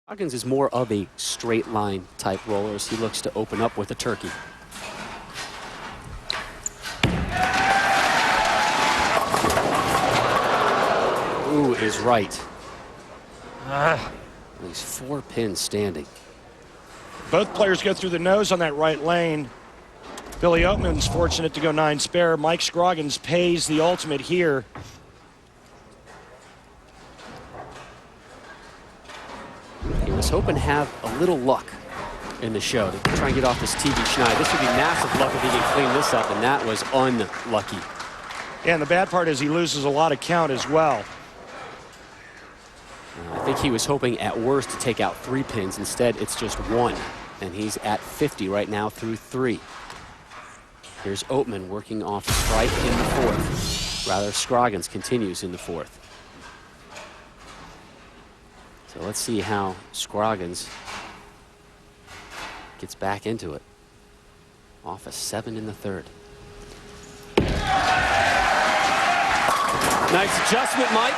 Scroggins is more of a straight line type roller as he looks to open up with a turkey. Ooh is right. These 4 pins standing. Both players go through the nose on that right lane. Billy Oatman's fortunate to go 9 spare. Mike Scroggins pays the ultimate here. He was hoping to have a little luck in the show to try and get off this TV schneid. This would be massive luck if he can clean this up, and that was unlucky. And the bad part is he loses a lot of count as well. I think he was hoping at worst to take out 3 pins. Instead, it's just 1. And he's at 50 right now through 3. Here's Oatman working off strike in the 4th. Rather, Scroggins continues in the 4th. So let's see how Scroggins gets back into it. Off a 7 in the 3rd. Nice adjustment, Mike.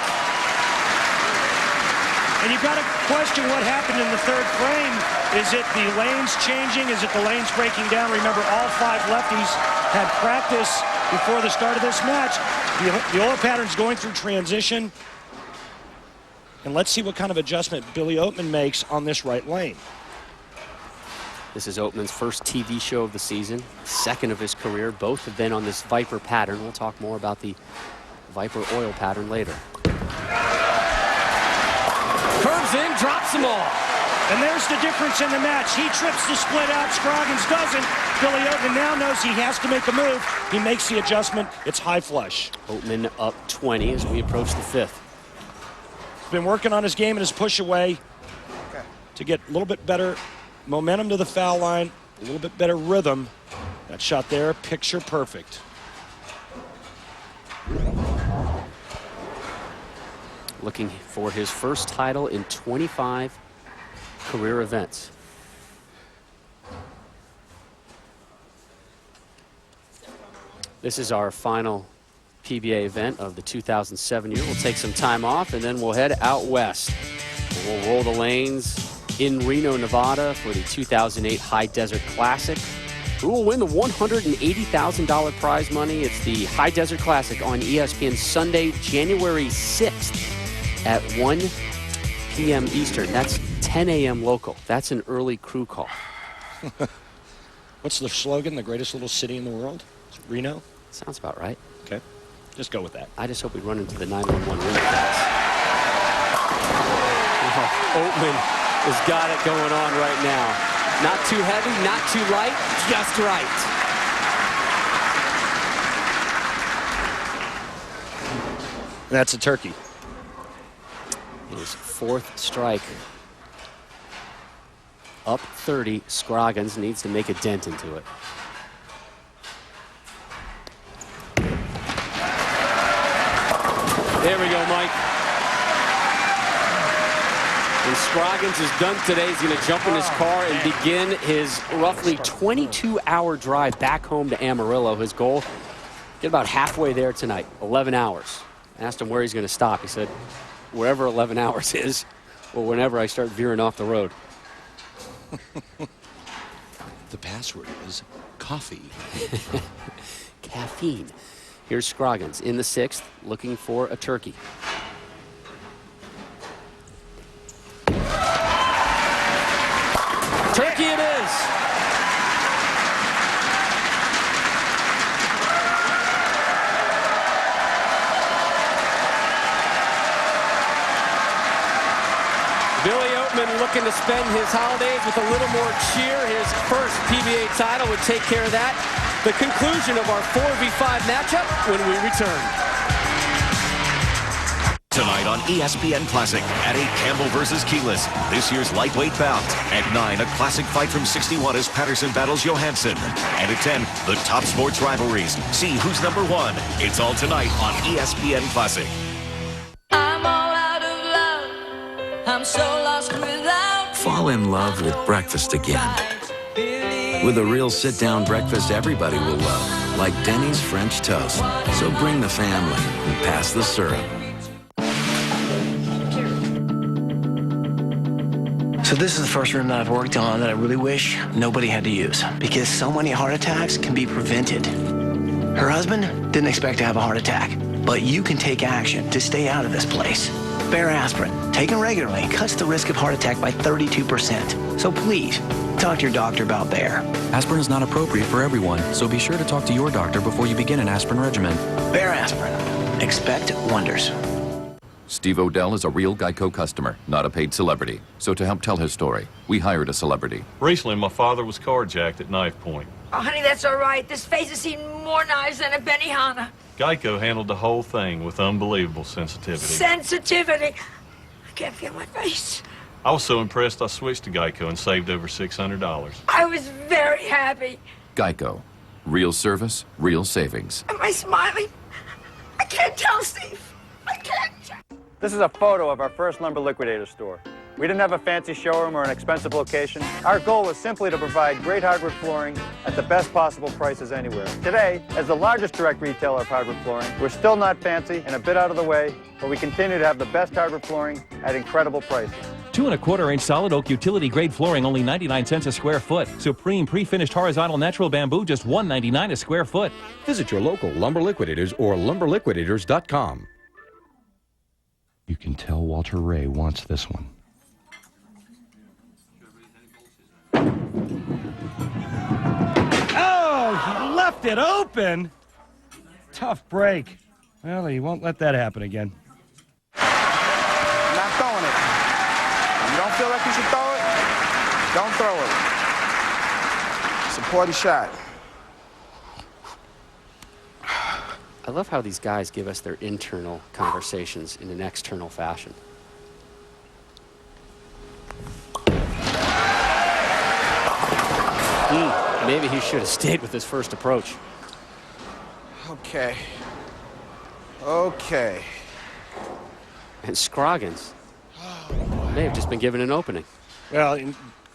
And you've got to question what happened in the 3rd frame. Is it the lanes changing? Is it the lanes breaking down? Remember, all 5 lefties had practice before the start of this match. The oil pattern's going through transition. And let's see what kind of adjustment Billy Oatman makes on this right lane. This is Oatman's first TV show of the season, 2nd of his career. Both have been on this Viper pattern. We'll talk more about the Viper oil pattern later. Curves in, drops them all. And there's the difference in the match. He trips the split out, Scroggins doesn't. Billy Oatman now knows he has to make a move. He makes the adjustment. It's high flush. Oatman up 20 as we approach the 5th. He's been working on his game and his push away to get a little bit better momentum to the foul line, a little bit better rhythm. That shot there, picture perfect. Looking for his first title in 25 career events. This is our final PBA event of the 2007 year. We'll take some time off and then we'll head out west. And we'll roll the lanes in Reno, Nevada for the 2008 High Desert Classic. Who will win the $180,000 prize money? It's the High Desert Classic on ESPN Sunday, January 6th at 1 p.m. Eastern. That's 10 a.m. local. That's an early crew call. What's the slogan? The greatest little city in the world? Reno? Sounds about right. Okay. Just go with that. I just hope we run into the 911 ring fence. Oatman has got it going on right now. Not too heavy, not too light, just right. That's a turkey. His 4th strike. Up 30. Scroggins needs to make a dent into it. There we go, Mike. When Scroggins is done today, he's going to jump in his car and begin his roughly 22-hour drive back home to Amarillo. His goal, get about halfway there tonight, 11 hours. I asked him where he's going to stop. He said, wherever 11 hours is, or whenever I start veering off the road. The password is coffee. Caffeine. Here's Scroggins in the 6th, looking for a turkey. Turkey it is. Billy Oatman looking to spend his holidays with a little more cheer. His first PBA title would take care of that. The conclusion of our 4v5 matchup when we return. Tonight on ESPN Classic, at 8, Campbell versus Keyless. This year's lightweight bout. At 9, a classic fight from 61 as Patterson battles Johansson. And at 10, the top sports rivalries. See who's number 1. It's all tonight on ESPN Classic. I'm all out of love. I'm so lost without. Fall in love with breakfast again. With a real sit-down breakfast everybody will love, like Denny's French toast. So bring the family and pass the syrup. So this is the first room that I've worked on that I really wish nobody had to use, because so many heart attacks can be prevented. Her husband didn't expect to have a heart attack, but you can take action to stay out of this place. Bear aspirin, taken regularly, cuts the risk of heart attack by 32%. So please, talk to your doctor about Bear. Aspirin is not appropriate for everyone, so be sure to talk to your doctor before you begin an aspirin regimen. Bear aspirin. Expect wonders. Steve Odell is a real Geico customer, not a paid celebrity. So to help tell his story, we hired a celebrity. Recently, my father was carjacked at knife point. Oh, honey, that's all right. This face has seen more knives than a Benihana. Geico handled the whole thing with unbelievable sensitivity. Sensitivity. I can't feel my face. I was so impressed I switched to Geico and saved over $600. I was very happy. Geico. Real service, real savings. Am I smiling? I can't tell, Steve. I can't. This is a photo of our first Lumber Liquidator store. We didn't have a fancy showroom or an expensive location. Our goal was simply to provide great hardwood flooring at the best possible prices anywhere. Today, as the largest direct retailer of hardwood flooring, we're still not fancy and a bit out of the way, but we continue to have the best hardwood flooring at incredible prices. 2 1/4-inch solid oak utility grade flooring, only 99 cents a square foot. Supreme pre-finished horizontal natural bamboo, just $1.99 a square foot. Visit your local Lumber Liquidators or lumberliquidators.com. You can tell Walter Ray wants this one. Oh, he left it open. Tough break. Well, he won't let that happen again. I'm not throwing it. If you don't feel like you should throw it, don't throw it. It's an important shot. I love how these guys give us their internal conversations in an external fashion. Maybe he should have stayed with his first approach. Okay. Okay. And Scroggins may have just been given an opening. Well,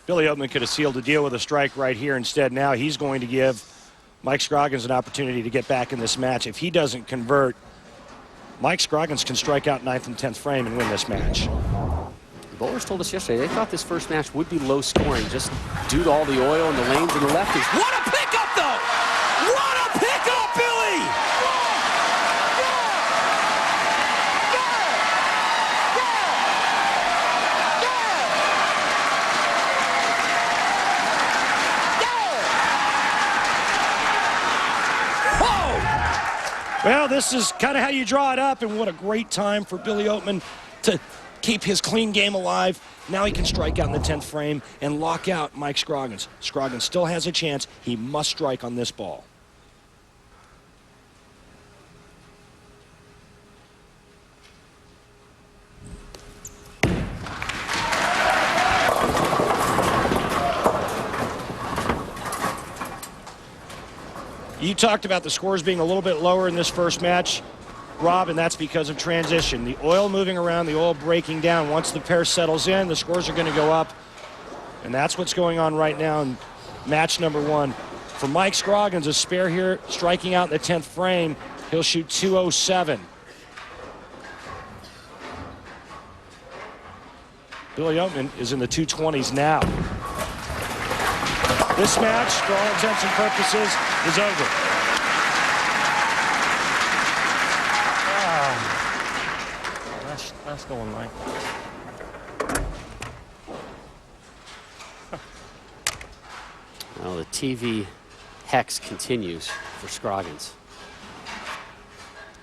Billy Oatman could have sealed the deal with a strike right here. Instead, now he's going to give Mike Scroggins an opportunity to get back in this match. If he doesn't convert, Mike Scroggins can strike out 9th and 10th frame and win this match. Bowlers told us yesterday they thought this first match would be low scoring just due to all the oil and the lanes and the lefties. What a pickup, though! What a pickup, Billy! Well, this is kind of how you draw it up, and what a great time for Billy Oatman to keep his clean game alive. Now he can strike out in the 10th frame and lock out Mike Scroggins. Scroggins still has a chance. He must strike on this ball. You talked about the scores being a little bit lower in this first match, Rob, and that's because of transition. The oil moving around, the oil breaking down. Once the pair settles in, the scores are going to go up. And that's what's going on right now in match number 1. For Mike Scroggins, a spare here, striking out in the 10th frame. He'll shoot 207. Billy Oatman is in the 220s now. This match, for all intents and purposes, is over. That's going, Mike. Well, the TV hex continues for Scroggins.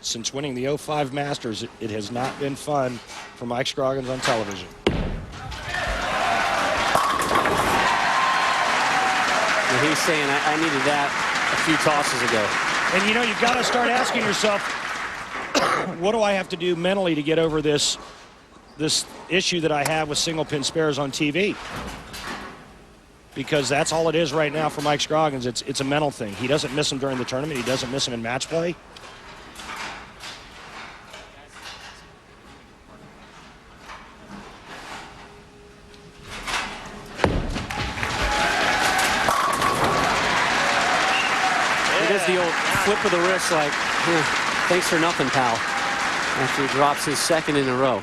Since winning the 05 Masters, it has not been fun for Mike Scroggins on television. And he's saying, I needed that a few tosses ago. And you know, you've got to start asking yourself, what do I have to do mentally to get over this issue that I have with single pin spares on TV? Because that's all it is right now for Mike Scroggins. It's a mental thing. He doesn't miss them during the tournament. He doesn't miss them in match play. It is the old flip of the wrist, like, thanks for nothing, pal, after he drops his second in a row.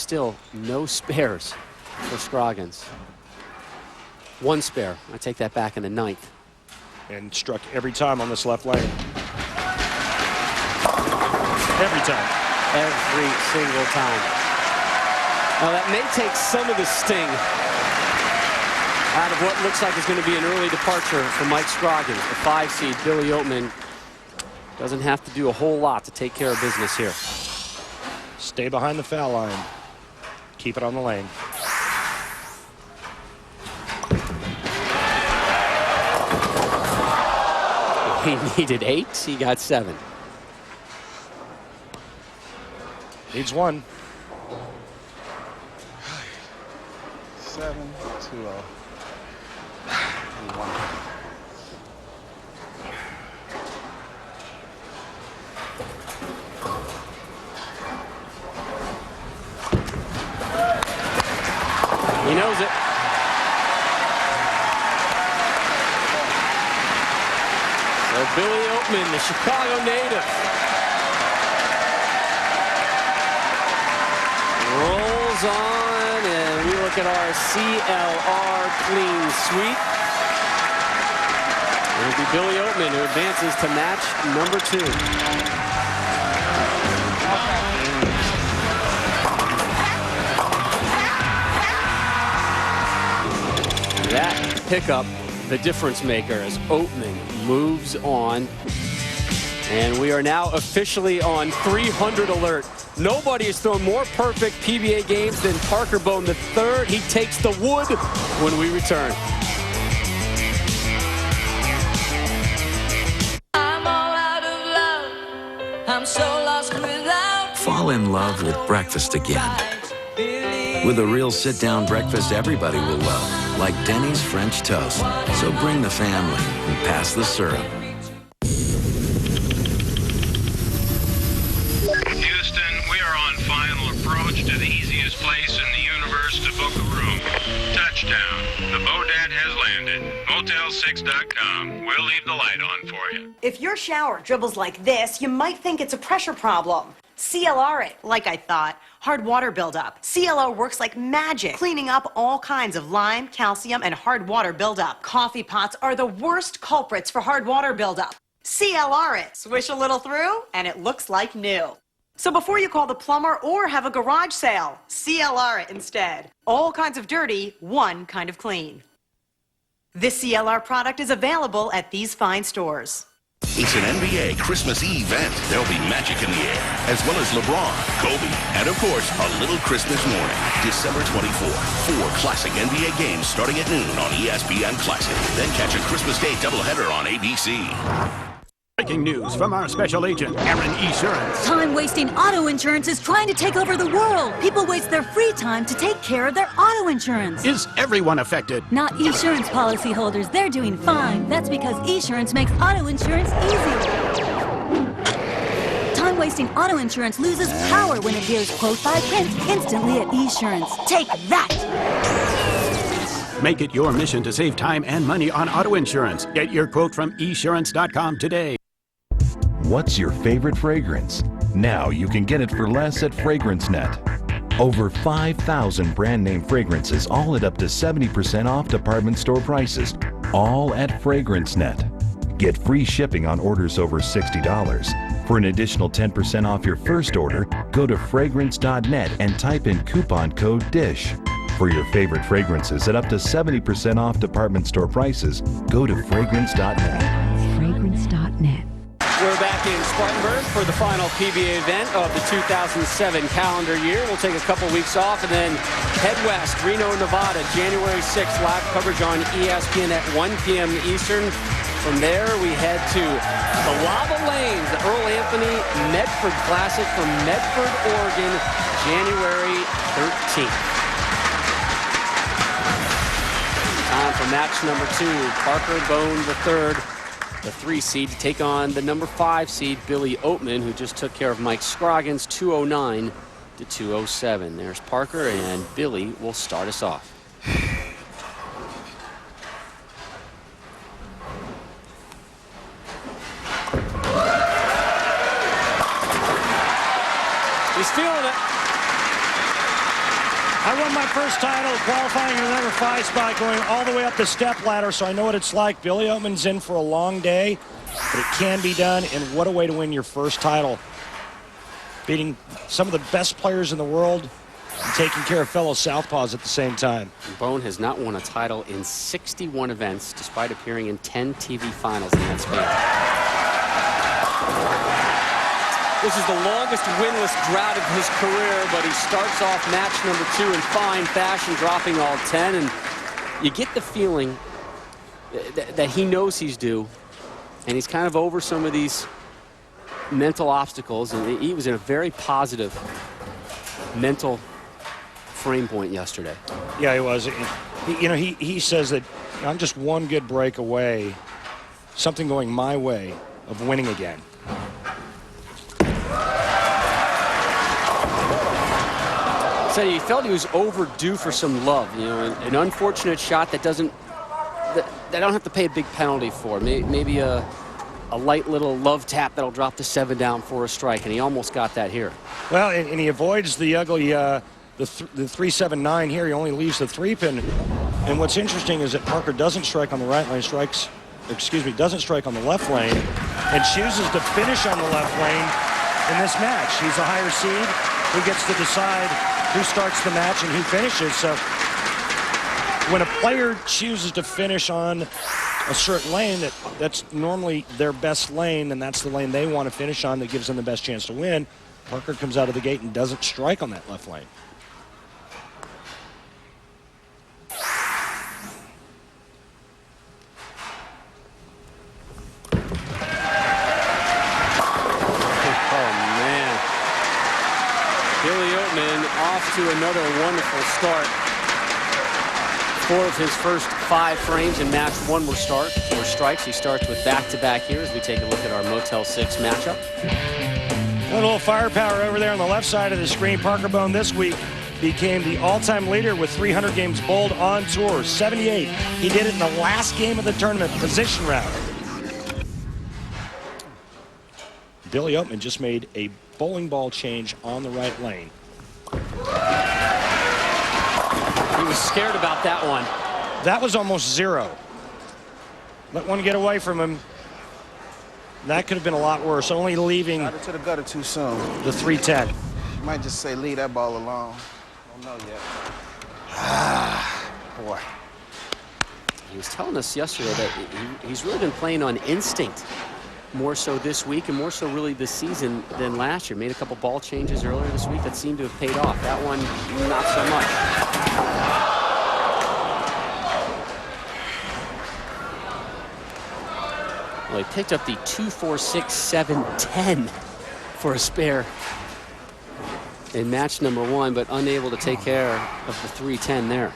still no spares for Scroggins. One spare. I take that back in the 9th. And struck every time on this left lane. Every time. Every single time. Now that may take some of the sting out of what looks like is going to be an early departure for Mike Scroggins. The 5 seed, Billy Oatman, doesn't have to do a whole lot to take care of business here. Stay behind the foul line. Keep it on the lane. He needed 8. He got 7. Needs 1. 7, 2-0. And 1. He knows it. So Billy Oatman, the Chicago native, rolls on, and we look at our CLR clean sweep. It'll be Billy Oatman who advances to match number 2. That pickup, the difference maker, as Oatman moves on. And we are now officially on 300 alert. Nobody has thrown more perfect PBA games than Parker Bohn III. He takes the wood when we return. I'm all out of love. I'm so lost without. Fall in love with breakfast again. With a real sit-down breakfast everybody will love, like Denny's French toast. So bring the family and pass the syrup. Houston, we are on final approach to the easiest place in the universe to book a room. Touchdown. The Bodad has landed. Motel6.com. We'll leave the light on for you. If your shower dribbles like this, you might think it's a pressure problem. CLR it, like I thought. Hard water buildup. CLR works like magic, cleaning up all kinds of lime, calcium, and hard water buildup. Coffee pots are the worst culprits for hard water buildup. CLR it. Swish a little through, and it looks like new. So before you call the plumber or have a garage sale, CLR it instead. All kinds of dirty, one kind of clean. This CLR product is available at these fine stores. It's an NBA Christmas Eve event. There'll be magic in the air, as well as LeBron, Kobe, and of course, a little Christmas morning, December 24th. 4 classic NBA games starting at noon on ESPN Classic. Then catch a Christmas Day doubleheader on ABC. Breaking news from our special agent, Aaron Esurance. Time-wasting auto insurance is trying to take over the world. People waste their free time to take care of their auto insurance. Is everyone affected? Not Esurance policyholders. They're doing fine. That's because Esurance makes auto insurance easy. Time-wasting auto insurance loses power when it hears quote by print instantly at Esurance. Take that! Make it your mission to save time and money on auto insurance. Get your quote from esurance.com today. What's your favorite fragrance? Now you can get it for less at FragranceNet. Over 5,000 brand name fragrances, all at up to 70% off department store prices, all at FragranceNet. Get free shipping on orders over $60. For an additional 10% off your first order, go to fragrance.net and type in coupon code DISH. For your favorite fragrances at up to 70% off department store prices, go to fragrance.net. Fragrance.net. We're back in Spartanburg for the final PBA event of the 2007 calendar year. We'll take a couple weeks off and then head west, Reno, Nevada, January 6th. Live coverage on ESPN at 1 p.m. Eastern. From there, we head to the Lava Lanes, the Earl Anthony Medford Classic from Medford, Oregon, January 13th. Time for match number 2, Parker Bohn III, the 3 seed, to take on the number 5 seed, Billy Oatman, who just took care of Mike Scroggins, 209 to 207. There's Parker, and Billy will start us off. He's feeling it. I won my first title qualifying in the number 5 spot, going all the way up the step ladder, so I know what it's like. Billy Oatman's in for a long day, but it can be done, and what a way to win your first title. Beating some of the best players in the world and taking care of fellow southpaws at the same time. Bohn has not won a title in 61 events, despite appearing in 10 TV finals in that span. This is the longest winless drought of his career, but he starts off match number 2 in fine fashion, dropping all 10, and you get the feeling that he knows he's due, and he's kind of over some of these mental obstacles, and he was in a very positive mental frame point yesterday. Yeah, he was. He says that I'm just one good break away, something going my way, of winning again. So he felt he was overdue for some love, an unfortunate shot that they don't have to pay a big penalty for. Maybe a light little love tap that'll drop the 7 down for a strike, and he almost got that here. Well, and he avoids the ugly the 3-7-9 here. He only leaves the 3-pin. And what's interesting is that Parker doesn't strike on the right lane, doesn't strike on the left lane, and chooses to finish on the left lane in this match. He's a higher seed who gets to decide who starts the match and who finishes. So when a player chooses to finish on a certain lane, that's normally their best lane, and that's the lane they want to finish on that gives them the best chance to win. Parker comes out of the gate and doesn't strike on that left lane. Billy Oatman off to another wonderful start. 4 of his first 5 frames in match 1 were strikes. He starts with back-to-back here as we take a look at our Motel 6 matchup. A little firepower over there on the left side of the screen. Parker Bohn this week became the all-time leader with 300 games bowled on tour, 78. He did it in the last game of the tournament, position round. Billy Oatman just made a bowling ball change on the right lane. He was scared about that one. That was almost 0. Let one get away from him. That could have been a lot worse, only leaving Got it to the gutter too soon. the 310. You might just say leave that ball alone. Don't know yet. Boy. He was telling us yesterday that he's really been playing on instinct more so this week and more so really this season than last year. Made a couple ball changes earlier this week that seemed to have paid off. That one, not so much. Well, he picked up the 2-4-6-7-10 for a spare in match number 1, but unable to take care of the 310 there.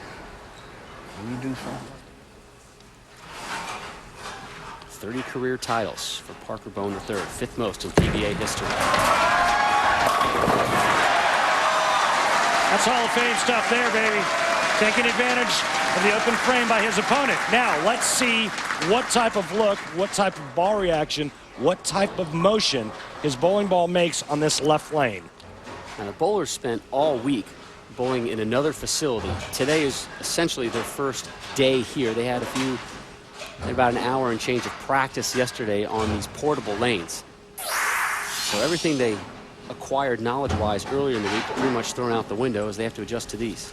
You do something. 30 career titles for Parker Bohn III, 5th most in PBA history. That's Hall of Fame stuff there, baby. Taking advantage of the open frame by his opponent. Now, let's see what type of look, what type of ball reaction, what type of motion his bowling ball makes on this left lane. Now, the bowlers spent all week bowling in another facility. Today is essentially their first day here. They had about an hour and change of practice yesterday on these portable lanes. So everything they acquired knowledge-wise earlier in the week pretty much thrown out the window as they have to adjust to these.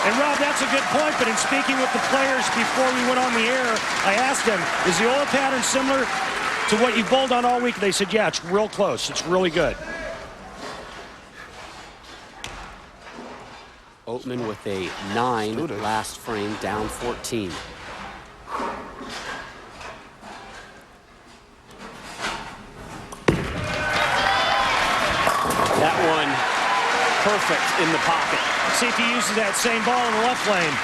And Rob, that's a good point, but in speaking with the players before we went on the air, I asked them, is the oil pattern similar to what you bowled on all week? They said, yeah, it's real close. It's really good. Oatman with a 9 last frame, down 14. That one perfect in the pocket. See if he uses that same ball in the left lane.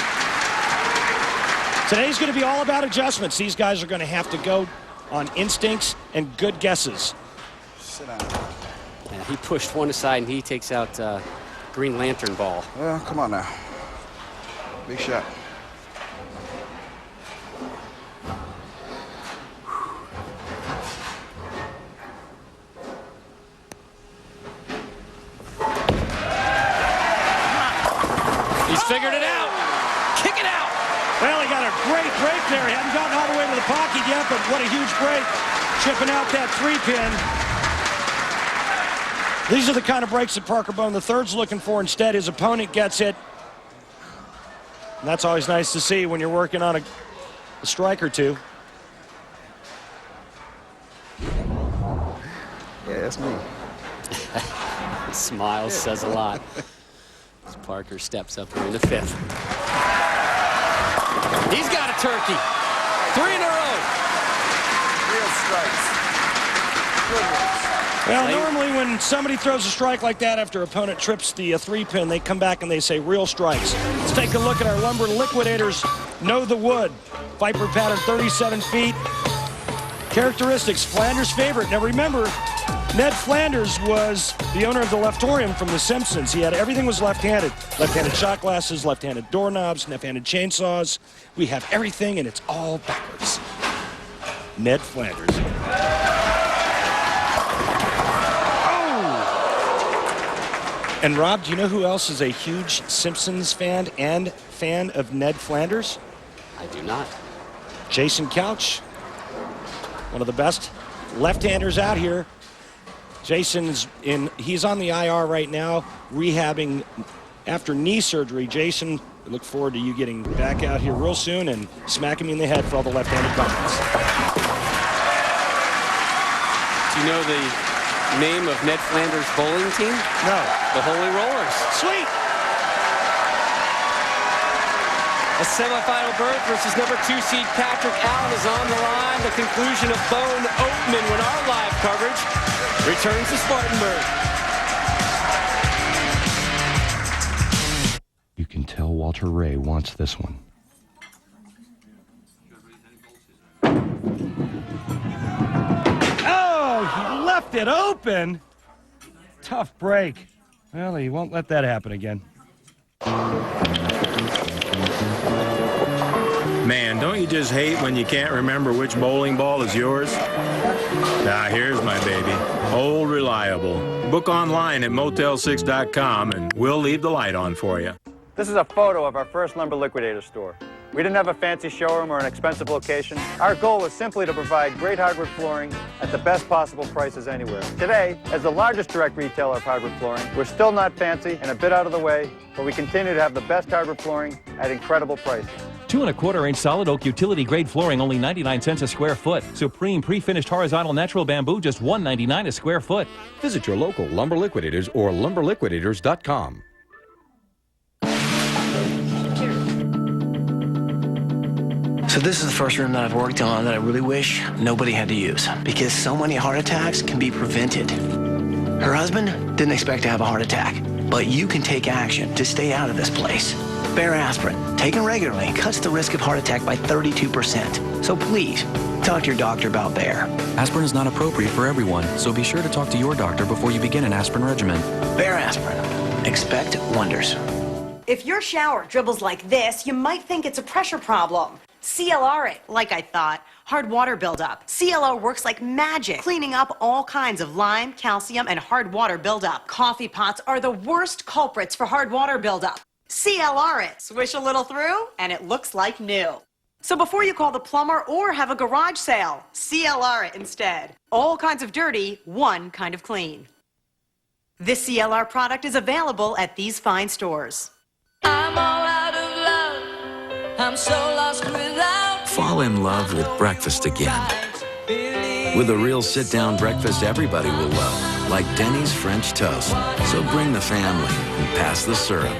Today's going to be all about adjustments. These guys are going to have to go on instincts and good guesses. Sit down. And he pushed one aside and he takes out Green Lantern ball. Well, come on now. Big shot. figured it out. Kick it out. Well, he got a great break there. He hadn't gotten all the way to the pocket yet, but what a huge break. Chipping out that 3-pin. These are the kind of breaks that Parker Bohn III's looking for. Instead, his opponent gets it. And that's always nice to see when you're working on a strike or two. Yeah, that's me. Smiles says a lot. As Parker steps up here in the 5th. He's got a turkey. 3 in a row. Real strikes. Good ones. Well, normally when somebody throws a strike like that after opponent trips the 3-pin, they come back and they say real strikes. Let's take a look at our Lumber Liquidators Know the Wood. Viper pattern, 37 feet. Characteristics, Flanders' favorite. Now remember, Ned Flanders was the owner of the Leftorium from The Simpsons. He had everything was left-handed. Left-handed shot glasses, left-handed doorknobs, left-handed chainsaws. We have everything, and it's all backwards. Ned Flanders. Oh! And Rob, do you know who else is a huge Simpsons fan and fan of Ned Flanders? I do not. Jason Couch, one of the best left-handers out here. He's on the IR right now, rehabbing after knee surgery. Jason, we look forward to you getting back out here real soon and smacking me in the head for all the left-handed comments. Do you know the name of Ned Flanders' bowling team? No. The Holy Rollers. Sweet. A semifinal berth versus number 2 seed Patrick Allen is on the line. The conclusion of Billy Oatman when our live coverage returns to Spartanburg. You can tell Walter Ray wants this one. Oh, he left it open. Tough break. Well, he won't let that happen again. Man, don't you just hate when you can't remember which bowling ball is yours? Now, here's my baby. Old Reliable. Book online at motel6.com and we'll leave the light on for you. This is a photo of our first Lumber Liquidator store. We didn't have a fancy showroom or an expensive location. Our goal was simply to provide great hardwood flooring at the best possible prices anywhere. Today, as the largest direct retailer of hardwood flooring, we're still not fancy and a bit out of the way, but we continue to have the best hardwood flooring at incredible prices. 2 1/4-inch solid oak utility grade flooring, only 99 cents a square foot. Supreme pre-finished horizontal natural bamboo, just $1.99 a square foot. Visit your local Lumber Liquidators or lumberliquidators.com. So this is the first room that I've worked on that I really wish nobody had to use, because so many heart attacks can be prevented. Her husband didn't expect to have a heart attack, but you can take action to stay out of this place. Bear aspirin, taken regularly, cuts the risk of heart attack by 32%. So please, talk to your doctor about Bear. Aspirin is not appropriate for everyone, so be sure to talk to your doctor before you begin an aspirin regimen. Bear aspirin. Expect wonders. If your shower dribbles like this, you might think it's a pressure problem. CLR it, like I thought. Hard water buildup. CLR works like magic, cleaning up all kinds of lime, calcium, and hard water buildup. Coffee pots are the worst culprits for hard water buildup. CLR it. Swish a little through, and it looks like new. So before you call the plumber or have a garage sale, CLR it instead. All kinds of dirty, one kind of clean. This CLR product is available at these fine stores. I'm all out of love. I'm so lost without. Fall in love with breakfast again. With a real sit-down breakfast everybody will love, like Denny's French toast. So bring the family and pass the syrup.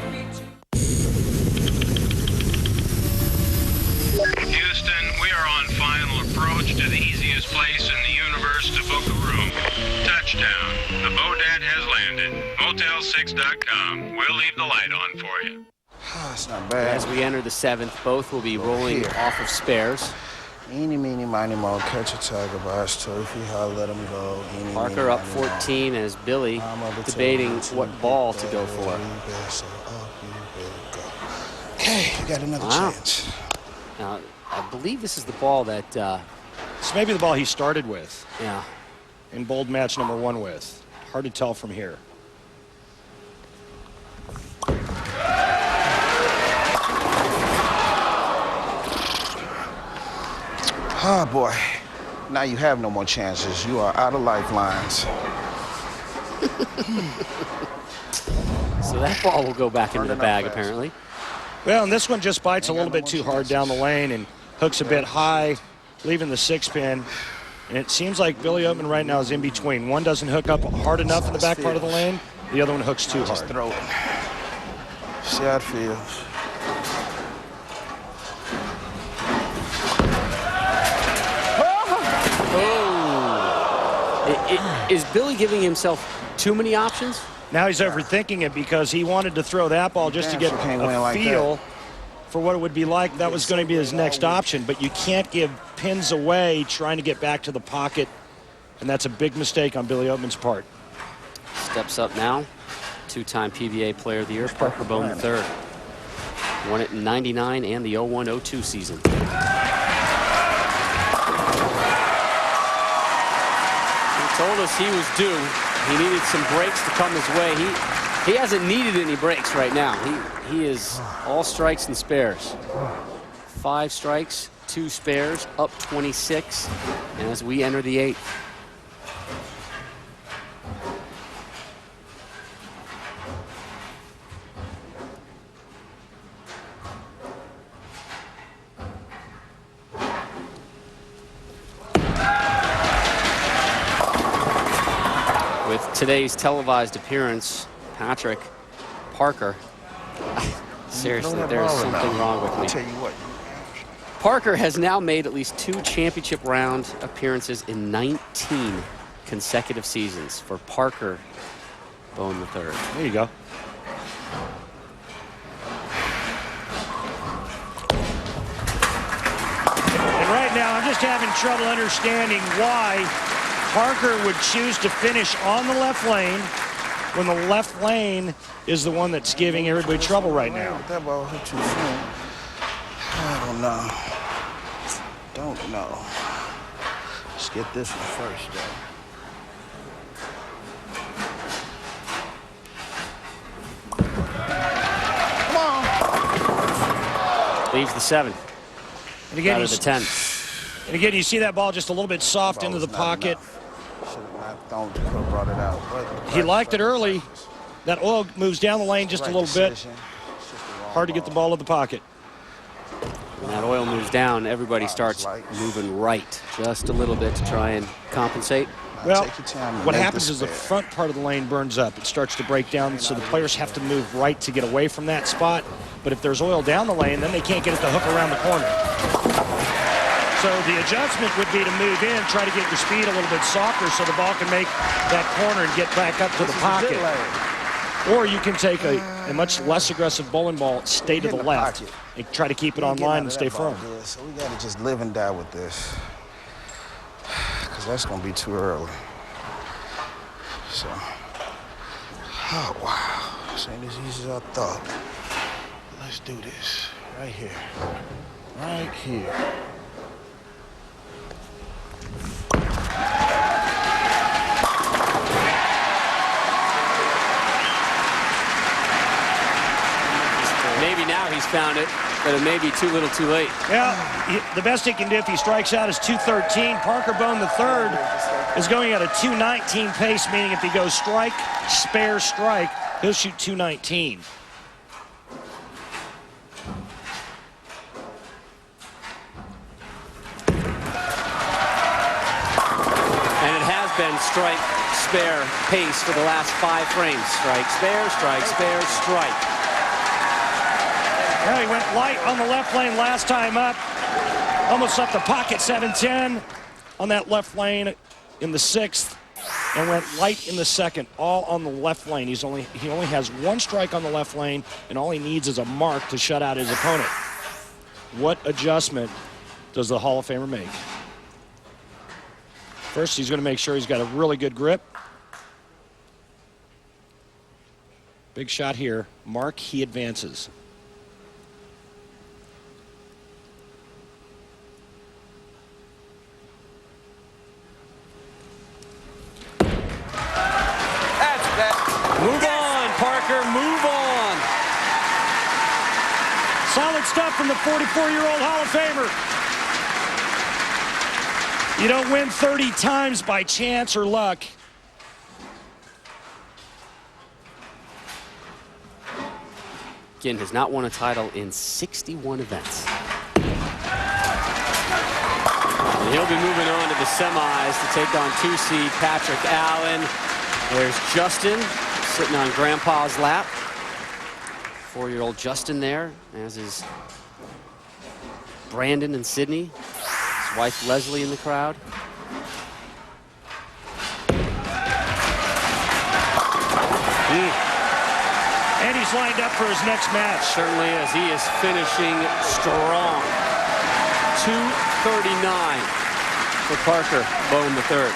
Houston, we are on final approach to the easiest place in the universe to book a room. Touchdown. The Bodad has landed. Motel6.com. We'll leave the light on for you. It's not bad. As we enter the 7th, both will be rolling off of spares. Eeny, meeny, miny, mo, catch a tiger by his toe. If you holler, let him go. Eeny, Parker meeny, up miny, mo. 14 as Billy debating what ball to go for. Okay, you got another chance. Now, I believe this is the ball that... This may be the ball he started with. Yeah. In bold match number 1 with. Hard to tell from here. Oh, boy. Now you have no more chances. You are out of lifelines. So that ball will go back into the bag, apparently. Well, and this one just bites a little bit too hard down the lane and hooks a bit high, leaving the 6-pin. And it seems like Billy Oatman right now is in between. One doesn't hook up hard enough in the back part of the lane. The other one hooks too hard. Just throw it. See how it feels. Is Billy giving himself too many options? Now he's overthinking it because he wanted to throw that ball just to get a feel for what it would be like. That was going to be his next option, but you can't give pins away trying to get back to the pocket, and that's a big mistake on Billy Oatman's part. Steps up now. Two-time PBA Player of the Year, Parker Bohn III. Won it in '99 and the 01-02 season. Told us he was due. He needed some breaks to come his way. He hasn't needed any breaks right now. He is all strikes and spares. 5 strikes, 2 spares, up 26. And as we enter the 8th. Today's televised appearance, Patrick, Parker. Seriously, there's something wrong with me. I'll tell you what. Parker has now made at least 2 championship round appearances in 19 consecutive seasons for Parker Bohn III. There you go. And right now, I'm just having trouble understanding why Parker would choose to finish on the left lane when the left lane is the one that's giving everybody trouble right now. That ball hit too soon. I don't know. Don't know. Let's get this one first, though. Come on. Leaves the 7. And again, out of the 10. And again, you see that ball just a little bit soft into the pocket. Brought it out. He liked it early. That oil moves down the lane just a little bit. Hard to get the ball in the pocket. When that oil moves down, everybody starts moving right just a little bit to try and compensate. Well, what happens is the front part of the lane burns up. It starts to break down, so the players have to move right to get away from that spot. But if there's oil down the lane, then they can't get it to hook around the corner. So the adjustment would be to move in, try to get your speed a little bit softer so the ball can make that corner and get back up to the pocket. Or you can take a much less aggressive bowling ball, stay to the left, and try to keep it on line and stay firm. So we got to just live and die with this, because that's going to be too early. So, oh, wow. This ain't as easy as I thought. Let's do this right here. Right here. Maybe now he's found it, but it may be too little too late. Yeah, the best he can do if he strikes out is 213. Parker Bohn III is going at a 219 pace, meaning if he goes strike, spare, strike, he'll shoot 219. And it has been strike, spare, pace for the last 5 frames. Strike, spare, strike. Well, he went light on the left lane last time up. Almost left the pocket 7-10 on that left lane in the 6th, and went light in the 2nd, all on the left lane. He only has 1 strike on the left lane, and all he needs is a mark to shut out his opponent. What adjustment does the Hall of Famer make? First, he's going to make sure he's got a really good grip. Big shot here. Mark, he advances. Move on, Parker, move on. Solid stuff from the 44-year-old Hall of Famer. You don't win 30 times by chance or luck. Again, has not won a title in 61 events. And he'll be moving on to the semis to take on 2-seed Patrick Allen. There's Justin sitting on Grandpa's lap. 4-year-old Justin there, as is Brandon and Sydney. His wife Leslie in the crowd. And he's lined up for his next match. Certainly is. He is finishing strong. 239 for Parker Bohn III.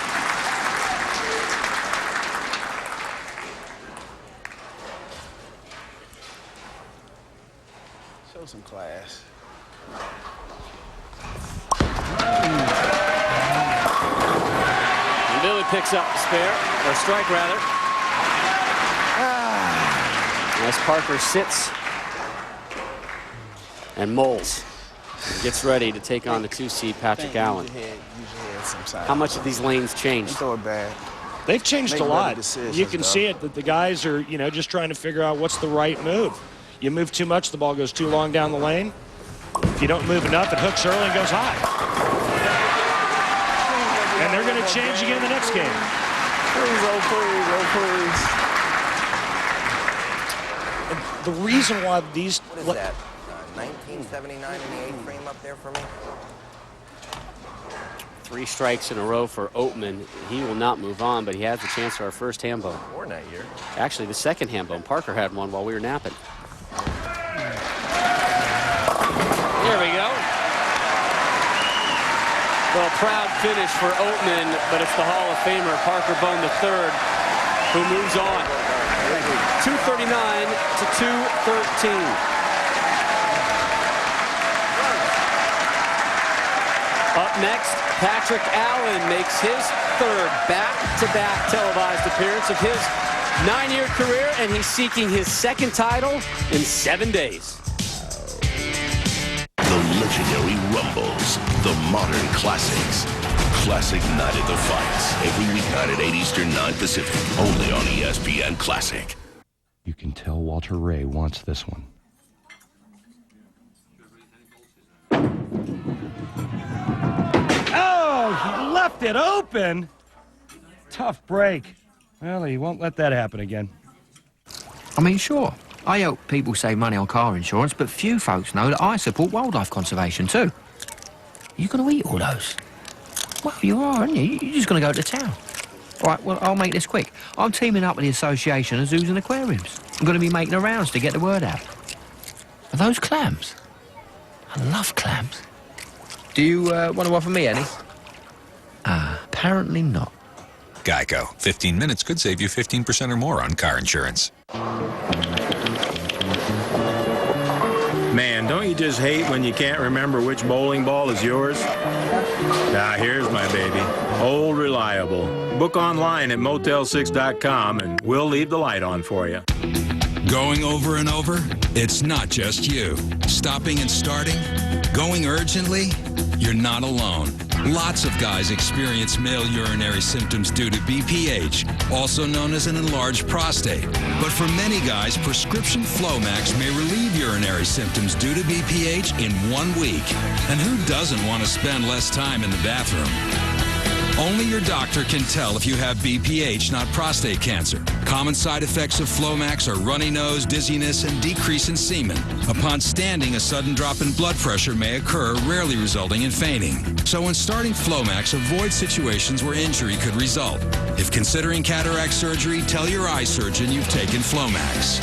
Show some class. And Billy picks up the spare, or strike rather. As Parker sits and molds. And gets ready to take on the 2-seed Patrick Allen. How much have these lanes changed? Throw it bad. They've changed a lot. You can see it that the guys are, just trying to figure out what's the right move. You move too much, the ball goes too long down the lane. If you don't move enough, it hooks early and goes high. And they're going to change again the next game. Please, oh please, oh please. The reason why these... What is that? 1979 in the 8th frame up there for me? 3 strikes in a row for Oatman. He will not move on, but he has the chance for our first ham bone. More that year. Actually, the second ham bone. Parker had one while we were napping. There we go. Well, proud finish for Oatman, but it's the Hall of Famer, Parker Bohn III, who moves on. 239 to 213. Up next, Patrick Allen makes his third back-to-back televised appearance of his 9-year career, and he's seeking his second title in 7 days. The legendary Rumbles, the modern classics. Classic Night at the Fights, every weeknight at 8 Eastern, 9 Pacific, only on ESPN Classic. You can tell Walter Ray wants this one. Oh, he left it open. Tough break. Well, he won't let that happen again. I mean, sure, I help people save money on car insurance, but few folks know that I support wildlife conservation too. You going to eat all those? Well, you are, aren't you? You're just going to go to town. All right, well, I'll make this quick. I'm teaming up with the Association of Zoos and Aquariums. I'm going to be making the rounds to get the word out. Are those clams? I love clams. Do you want to offer me any? Apparently not. Geico. 15 minutes could save you 15% or more on car insurance. Man, don't you just hate when you can't remember which bowling ball is yours? Now, here's my baby. Old Reliable. Book online at motel6.com and we'll leave the light on for you. Going over and over? It's not just you. Stopping and starting? Going urgently? You're not alone. Lots of guys experience male urinary symptoms due to BPH, also known as an enlarged prostate. But for many guys, prescription Flomax may relieve urinary symptoms due to BPH in 1 week. And who doesn't want to spend less time in the bathroom? Only your doctor can tell if you have BPH, not prostate cancer. Common side effects of Flomax are runny nose, dizziness, and decrease in semen. Upon standing, a sudden drop in blood pressure may occur, rarely resulting in fainting. So when starting Flomax, avoid situations where injury could result. If considering cataract surgery, tell your eye surgeon you've taken Flomax.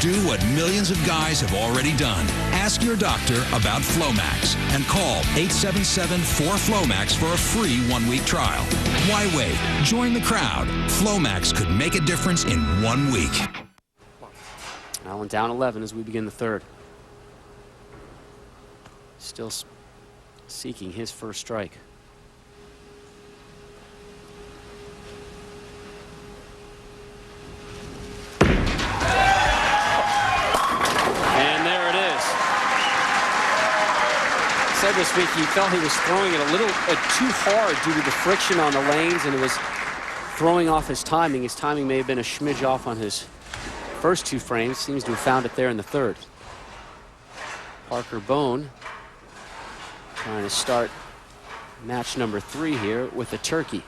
Do what millions of guys have already done. Ask your doctor about Flomax and call 877-4FLOMAX for a free 1-week trial. Why wait? Join the crowd. Flomax could make a difference in 1 week. Allen down 11 as we begin the third. Still seeking his first strike. said this week he felt he was throwing it a little too hard due to the friction on the lanes, and it was throwing off his timing. His timing may have been a smidge off on his first 2 frames. Seems to have found it there in the third. Parker Bohn trying to start match number 3 here with a turkey.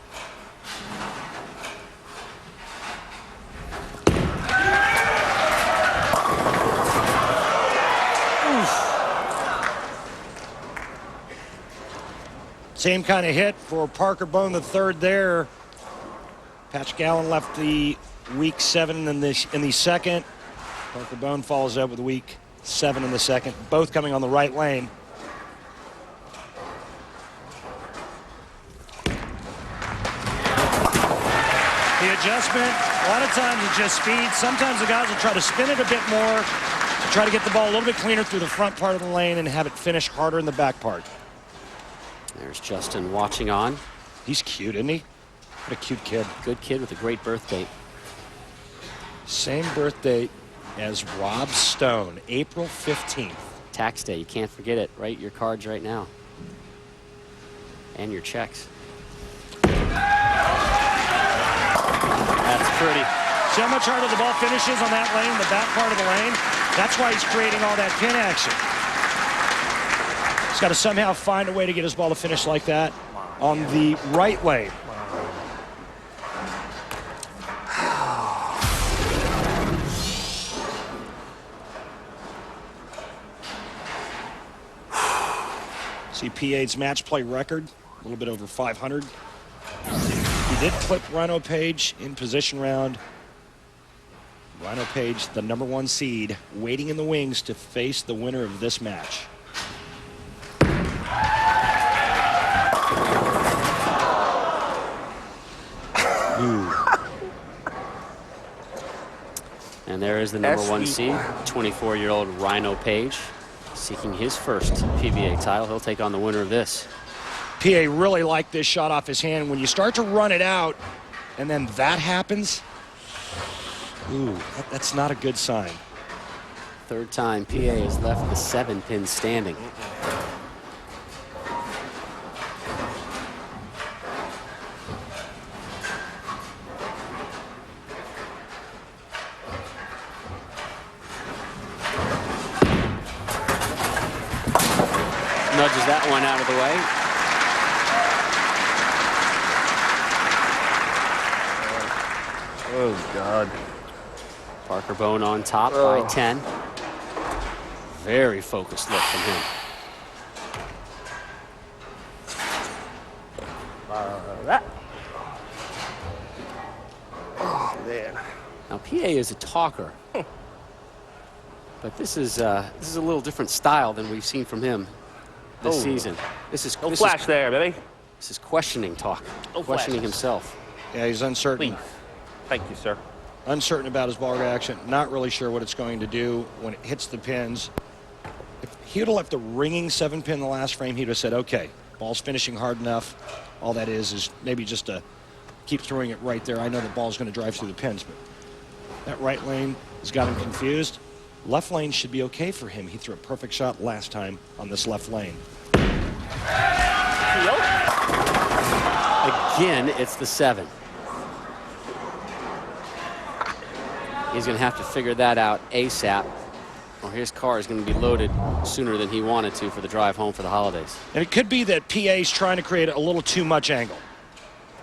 Same kind of hit for Parker Bohn III there. Patrick Allen left the weak 7 in the second. Parker Bohn follows up with a weak 7 in the second, both coming on the right lane. The adjustment, a lot of times it's just speed. Sometimes the guys will try to spin it a bit more to try to get the ball a little bit cleaner through the front part of the lane and have it finish harder in the back part. There's Justin watching on. He's cute, isn't he? What a cute kid. Good kid with a great birth date. Same birth date as Rob Stone, April 15th. Tax day, you can't forget it. Write your cards right now. And your checks. That's pretty. See how much harder the ball finishes on that lane, the back part of the lane? That's why he's creating all that pin action. He's got to somehow find a way to get his ball to finish like that on the right lane. See P8's match play record, a little bit over 500. He did clip Rhino Page in position round. Rhino Page, the #1 seed, waiting in the wings to face the winner of this match. Ooh. And there is the #1 seed, 24-year-old Rhino Page, seeking his first PBA title. He'll take on the winner of this. PA really liked this shot off his hand. When you start to run it out and then that happens, ooh, that's not a good sign. Third time PA has left the 7-pin standing. Nudges that one out of the way. Oh, God. Parker Bohn on top by 10. Very focused look from him. Oh, man. Now, PA is a talker. But this is a little different style than we've seen from him this season. This is no flash there, baby. This is questioning talk. No questioning flashes. himself. Yeah, he's uncertain. Please. Thank you, sir. Uncertain about his ball reaction. Not really sure what it's going to do when it hits the pins. If he would have left a ringing 7-pin in the last frame, he'd have said, okay, ball's finishing hard enough. All that is maybe just to keep throwing it right there. I know the ball's going to drive through the pins, but that right lane has got him confused. Left lane should be okay for him. He threw a perfect shot last time on this left lane. Again, it's the 7. He's going to have to figure that out ASAP, or his car is going to be loaded sooner than he wanted to for the drive home for the holidays. And it could be that PA's trying to create a little too much angle.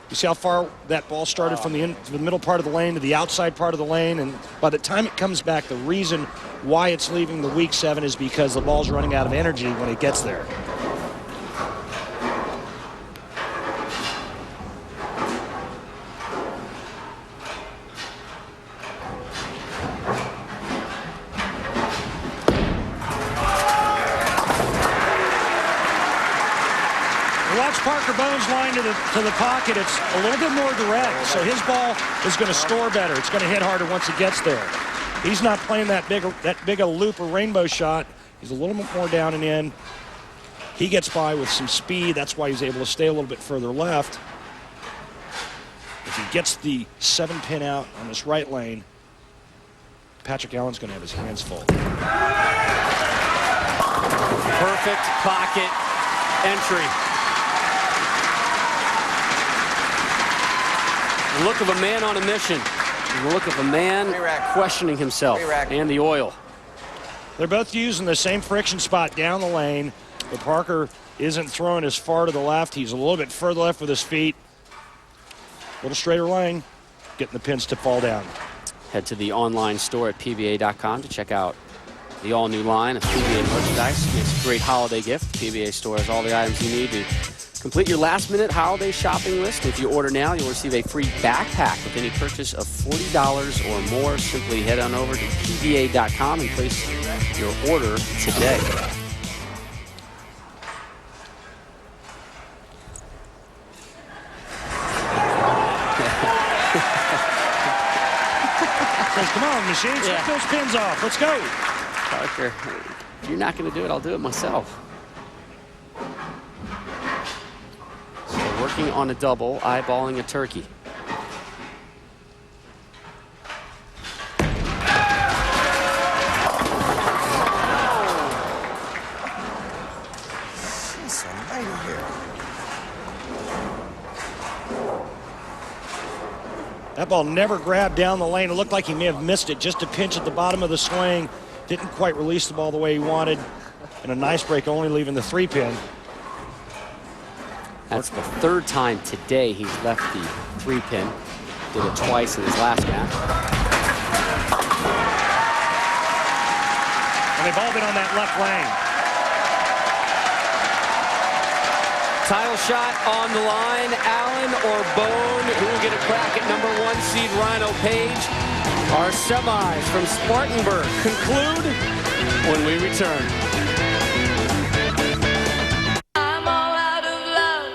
You see how far that ball started from the middle part of the lane to the outside part of the lane, and by the time it comes back, the reason why it's leaving the weak 7 is because the ball's running out of energy when it gets there. Parker Bohn's line to the pocket, it's a little bit more direct, so his ball is going to store better. It's going to hit harder once it gets there. He's not playing that big a loop or rainbow shot. He's a little bit more down and in. He gets by with some speed. That's why he's able to stay a little bit further left. If he gets the 7-pin out on this right lane, Patrick Allen's going to have his hands full. Perfect pocket entry. The look of a man on a mission. The look of a man questioning himself and the oil. They're both using the same friction spot down the lane, but Parker isn't throwing as far to the left. He's a little bit further left with his feet. A little straighter lane, getting the pins to fall down. Head to the online store at PBA.com to check out the all-new line of PBA merchandise. It's a great holiday gift. The PBA store has all the items you need to complete your last-minute holiday shopping list. If you order now, you'll receive a free backpack with any purchase of $40 or more. Simply head on over to PBA.com and place your order today. Come on, machine, take those pins off. Let's go. Parker, if you're not going to do it, I'll do it myself. So working on a double, eyeballing a turkey. Jeez, almighty here. That ball never grabbed down the lane. It looked like he may have missed it. Just a pinch at the bottom of the swing. Didn't quite release the ball the way he wanted. And a nice break, only leaving the 3-pin. That's the third time today he's left the 3-pin. Did it twice in his last match. And they've all been on that left lane. Title shot on the line, Allen or Bohn, who will get a crack at number 1 seed Rhino Page. Our semis from Spartanburg conclude when we return. I'm all out of love.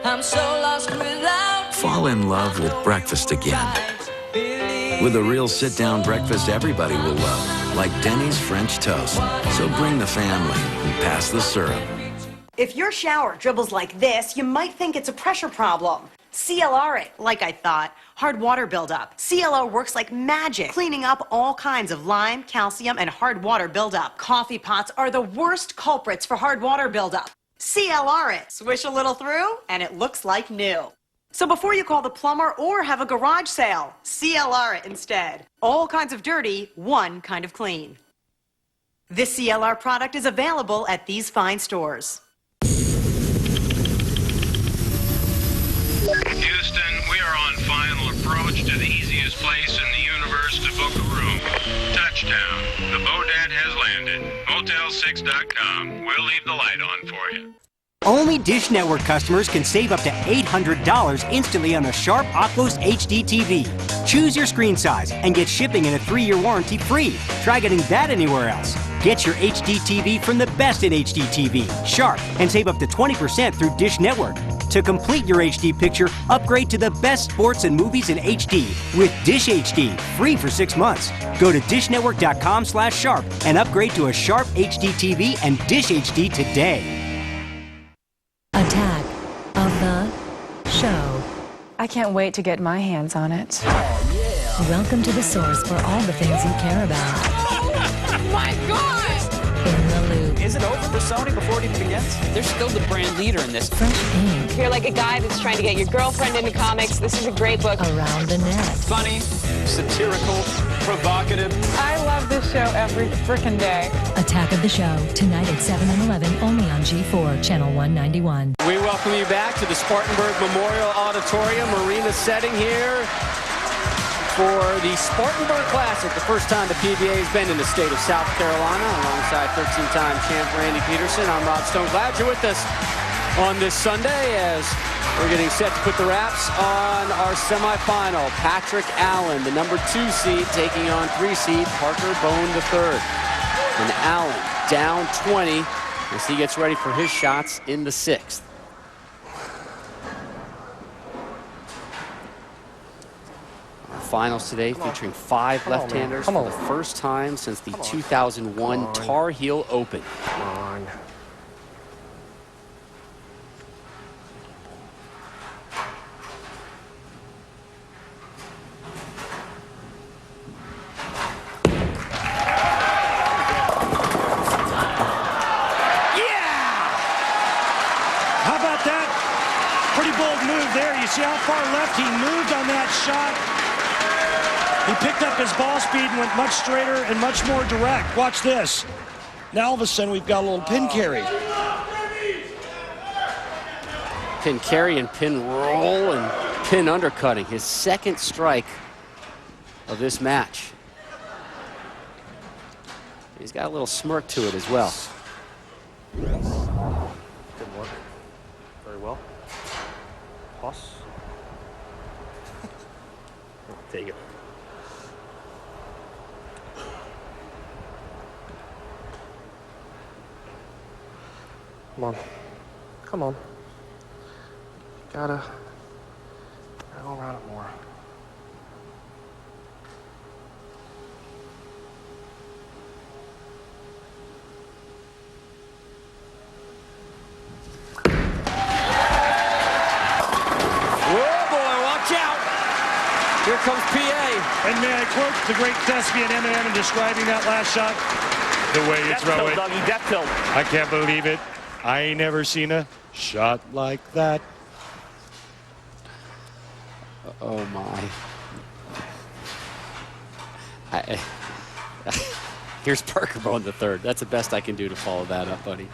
I'm so lost without Fall in love with breakfast again. With a real sit-down breakfast everybody will love, like Denny's French toast. So bring the family and pass the syrup. If your shower dribbles like this, you might think it's a pressure problem. CLR it, like I thought. Hard water buildup. CLR works like magic, cleaning up all kinds of lime, calcium, and hard water buildup. Coffee pots are the worst culprits for hard water buildup. CLR it. Swish a little through, and it looks like new. So before you call the plumber or have a garage sale, CLR it instead. All kinds of dirty, one kind of clean. This CLR product is available at these fine stores. Houston, we are on final approach to the easiest place in the universe to book a room. Touchdown. The Bodad has landed. Motel6.com. We'll leave the light on for you. Only Dish Network customers can save up to $800 instantly on the Sharp Aquos HD TV. Choose your screen size and get shipping and a 3-year warranty free. Try getting that anywhere else. Get your HD TV from the best in HD TV, Sharp, and save up to 20% through Dish Network. To complete your HD picture, upgrade to the best sports and movies in HD with Dish HD, free for 6 months. Go to dishnetwork.com/sharp and upgrade to a Sharp HD TV and Dish HD today. Attack of the show. I can't wait to get my hands on it. Welcome to the source for all the things you care about. My God! In the loop. Is it over for Sony before it even begins? They're still the brand leader in this. Fresh ink. If you're like a guy that's trying to get your girlfriend into comics, this is a great book. Around the net. Funny, satirical, provocative. I love this show every frickin' day. Attack of the Show, tonight at 7 and 11, only on G4, Channel 191. We welcome you back to the Spartanburg Memorial Auditorium arena setting here for the Spartanburg Classic, the first time the PBA has been in the state of South Carolina, alongside 13-time champ Randy Peterson. I'm Rod Stone. Glad you're with us on this Sunday as we're getting set to put the wraps on our semifinal. Patrick Allen, the number 2 seed, taking on 3 seed Parker Bohn III. And Allen down 20 as he gets ready for his shots in the 6th. Finals today featuring 5 left-handers for the first time since the 2001 Tar Heel Open. Come on. see how far left he moved on that shot. He picked up his ball speed and went much straighter and much more direct. Watch this. Now all of a sudden we've got a little pin carry. Pin carry and pin roll and pin undercutting. His second strike of this match. He's got a little smirk to it as well. Good work. Very well. Toss. Take it. Come on. Come on. Gotta go around it more. Here comes PA. And may I quote the great thespian Eminem in describing that last shot? The way you throw it. Doggy, death tilt. I can't believe it. I ain't never seen a shot like that. Oh my. Here's Parker Bohn III. That's the best I can do to follow that up, buddy.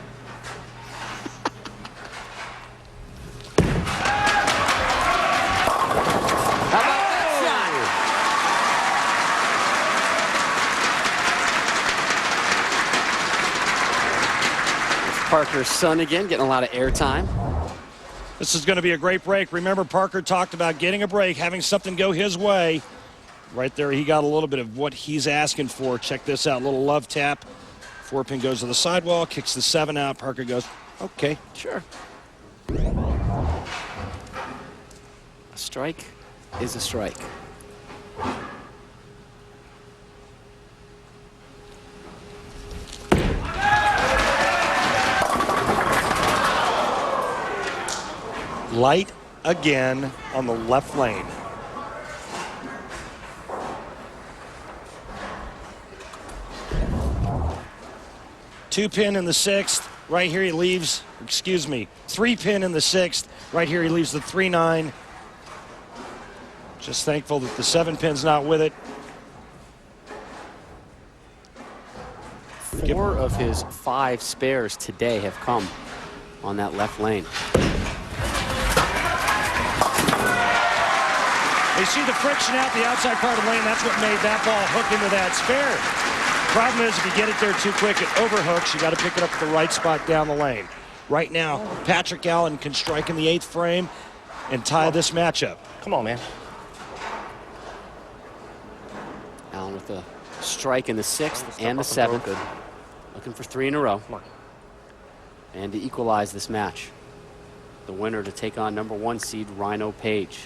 Parker's son again, getting a lot of airtime. This is going to be a great break. Remember, Parker talked about getting a break, having something go his way. Right there, he got a little bit of what he's asking for. Check this out, little love tap. 4-pin goes to the sidewall, kicks the 7 out. Parker goes, okay, sure. A strike is a strike. Light again on the left lane. Two pin in the 6th. Right here he leaves, 3-pin in the 6th. Right here he leaves the 3-9. Just thankful that the 7-pin's not with it. 4 of his 5 spares today have come on that left lane. You see the friction out the outside part of the lane. That's what made that ball hook into that spare. Problem is, if you get it there too quick, it overhooks. You got to pick it up at the right spot down the lane. Right now, Patrick Allen can strike in the 8th frame and tie this matchup. Come on, man. Allen with a strike in the 6th and the 7th. Looking for 3 in a row. Come on. And to equalize this match. The winner to take on number 1 seed Rhino Page.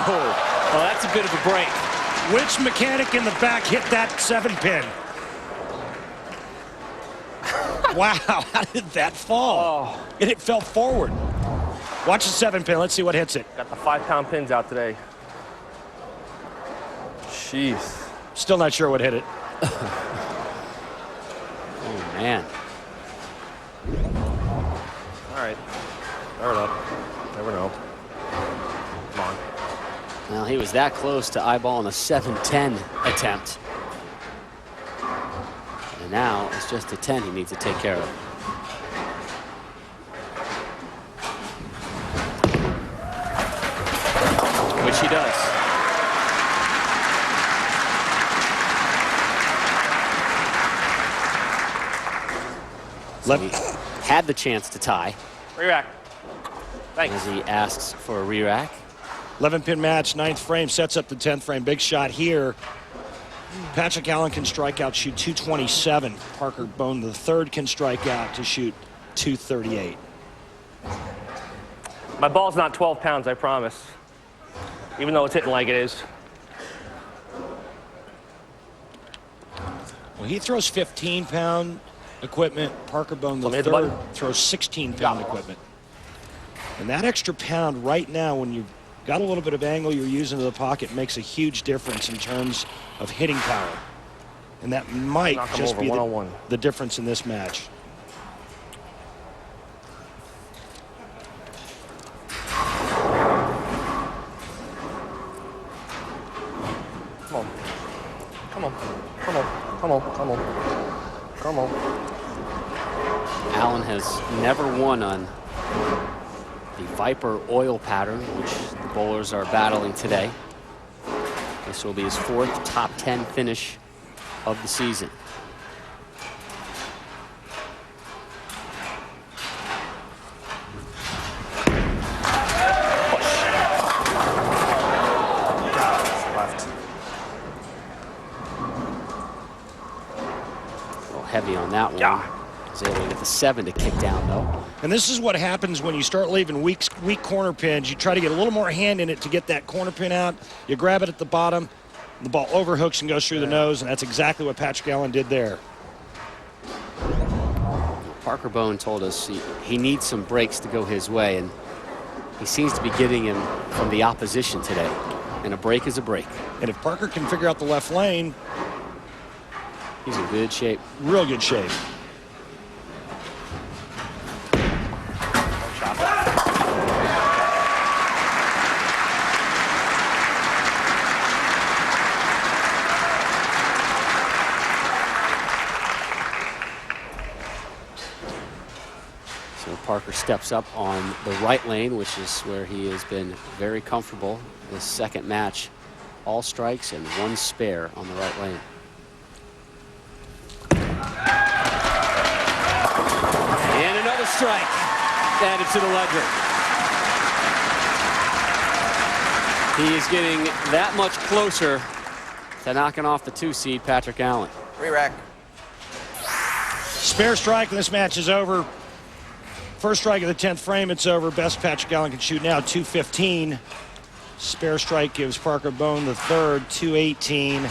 Oh, that's a bit of a break. Which mechanic in the back hit that 7-pin? Wow, how did that fall? Oh. And it fell forward. Watch the 7-pin. Let's see what hits it. Got the 5-pound pins out today. Jeez. Still not sure what hit it. Oh, man. All right. Fire it up. Never know. Come on. Well, he was that close to eyeballing a 7-10 attempt. And now it's just a 10 he needs to take care of. Which he does. So he had the chance to tie. Re-rack. Thanks. As he asks for a re-rack. 11-pin match, 9th frame, sets up the 10th frame. Big shot here. Patrick Allen can strike out, shoot 227. Parker Bohn III can strike out to shoot 238. My ball's not 12 pounds, I promise. Even though it's hitting like it is. Well, he throws 15-pound equipment. Parker Bohn III throws 16-pound equipment. And that extra pound right now, when you've got a little bit of angle you're using to the pocket, makes a huge difference in terms of hitting power. And that might Knock him just over, be one-on-one. the difference in this match. Come on. Come on. Come on. Come on. Come on. Come on. Allen has never won on the Viper oil pattern, which the bowlers are battling today. This will be his 4th top 10 finish of the season. Left. A little heavy on that one. Yeah. Was able to get the 7 to kick down, though. And this is what happens when you start leaving weak corner pins. You try to get a little more hand in it to get that corner pin out. You grab it at the bottom. The ball overhooks and goes through the nose, and that's exactly what Patrick Allen did there. Parker Bohn told us he needs some breaks to go his way, and he seems to be getting him from the opposition today. And a break is a break. And if Parker can figure out the left lane, he's in good shape. Real good shape. Parker steps up on the right lane, which is where he has been very comfortable this second match. All strikes and 1 spare on the right lane. And another strike added to the ledger. He is getting that much closer to knocking off the 2 seed, Patrick Allen. Re-rack. Spare strike, and this match is over. First strike of the 10th frame, it's over. Best Patrick Allen can shoot now, 215. Spare strike gives Parker Bohn III 218.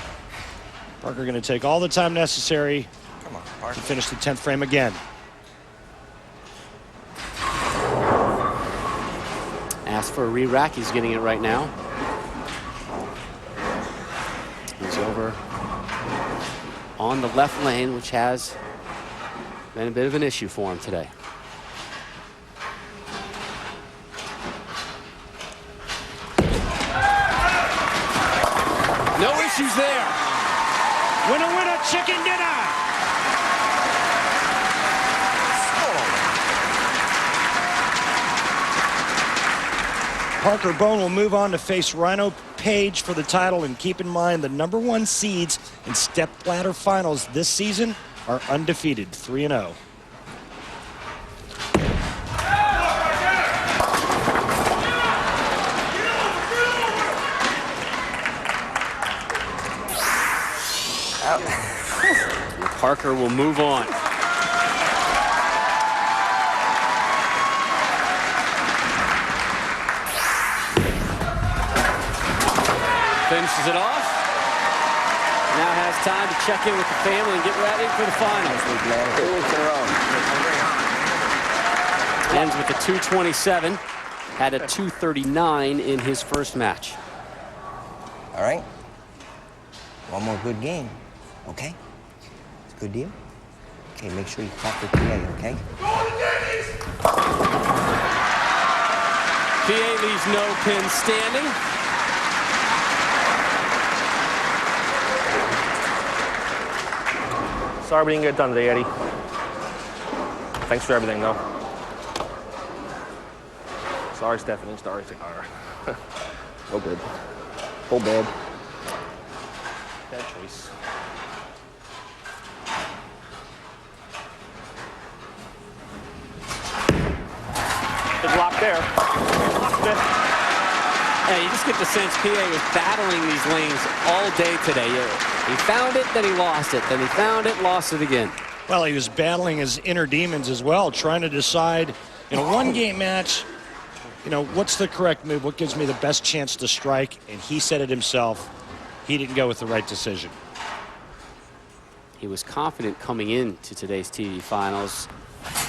Parker going to take all the time necessary to finish the 10th frame again. Asked for a re-rack, he's getting it right now. He's over on the left lane, which has been a bit of an issue for him today. No issues there. Winner, winner, chicken dinner. Parker Bohn will move on to face Rhino Page for the title, and keep in mind the #1 seeds in stepladder finals this season are undefeated, 3-0. Parker will move on. Finishes it off. Now has time to check in with the family and get ready for the finals. 2 weeks in a row. Ends with a 227. Had a 239 in his first match. All right. One more good game, okay? It's a good deal? Okay, make sure you clap the PA, okay? PA leaves no pin standing. Sorry we didn't get it done today, Eddie. Thanks for everything, though. Sorry, Stephanie. Sorry, Cigar. Oh, good. Oh, bad. Bad choice. Good block there. Blocked it. Yeah, you just get the sense PA was battling these lanes all day today. He found it, then he lost it. Then he found it, lost it again. Well, he was battling his inner demons as well, trying to decide in a one-game match, you know, what's the correct move? What gives me the best chance to strike? And he said it himself. He didn't go with the right decision. He was confident coming into today's TV finals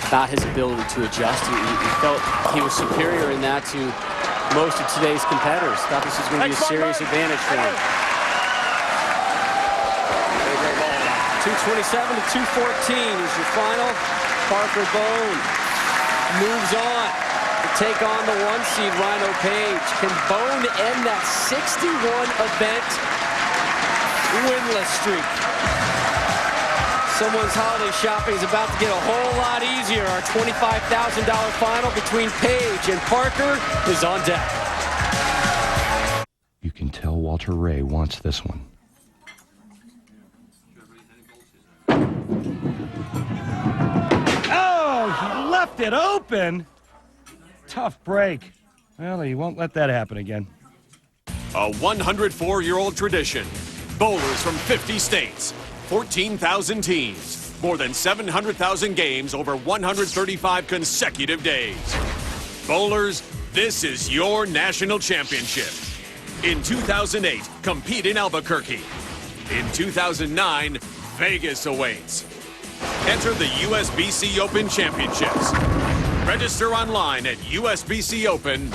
about his ability to adjust. He felt he was superior in that to most of today's competitors. Thought this was going to be a serious advantage for him. 227 to 214 is your final. Parker Bohn moves on to take on the 1 seed Rhino Page. Can Bohn end that 61-event winless streak? Someone's holiday shopping is about to get a whole lot easier. Our $25,000 final between Page and Parker is on deck. You can tell Walter Ray wants this one. Oh, he left it open. Tough break. Well, he won't let that happen again. A 104-year-old tradition. Bowlers from 50 states, 14,000 teams, more than 700,000 games over 135 consecutive days. Bowlers, this is your national championship. In 2008, compete in Albuquerque. In 2009, Vegas awaits. Enter the USBC Open Championships. Register online at usbcopen.com.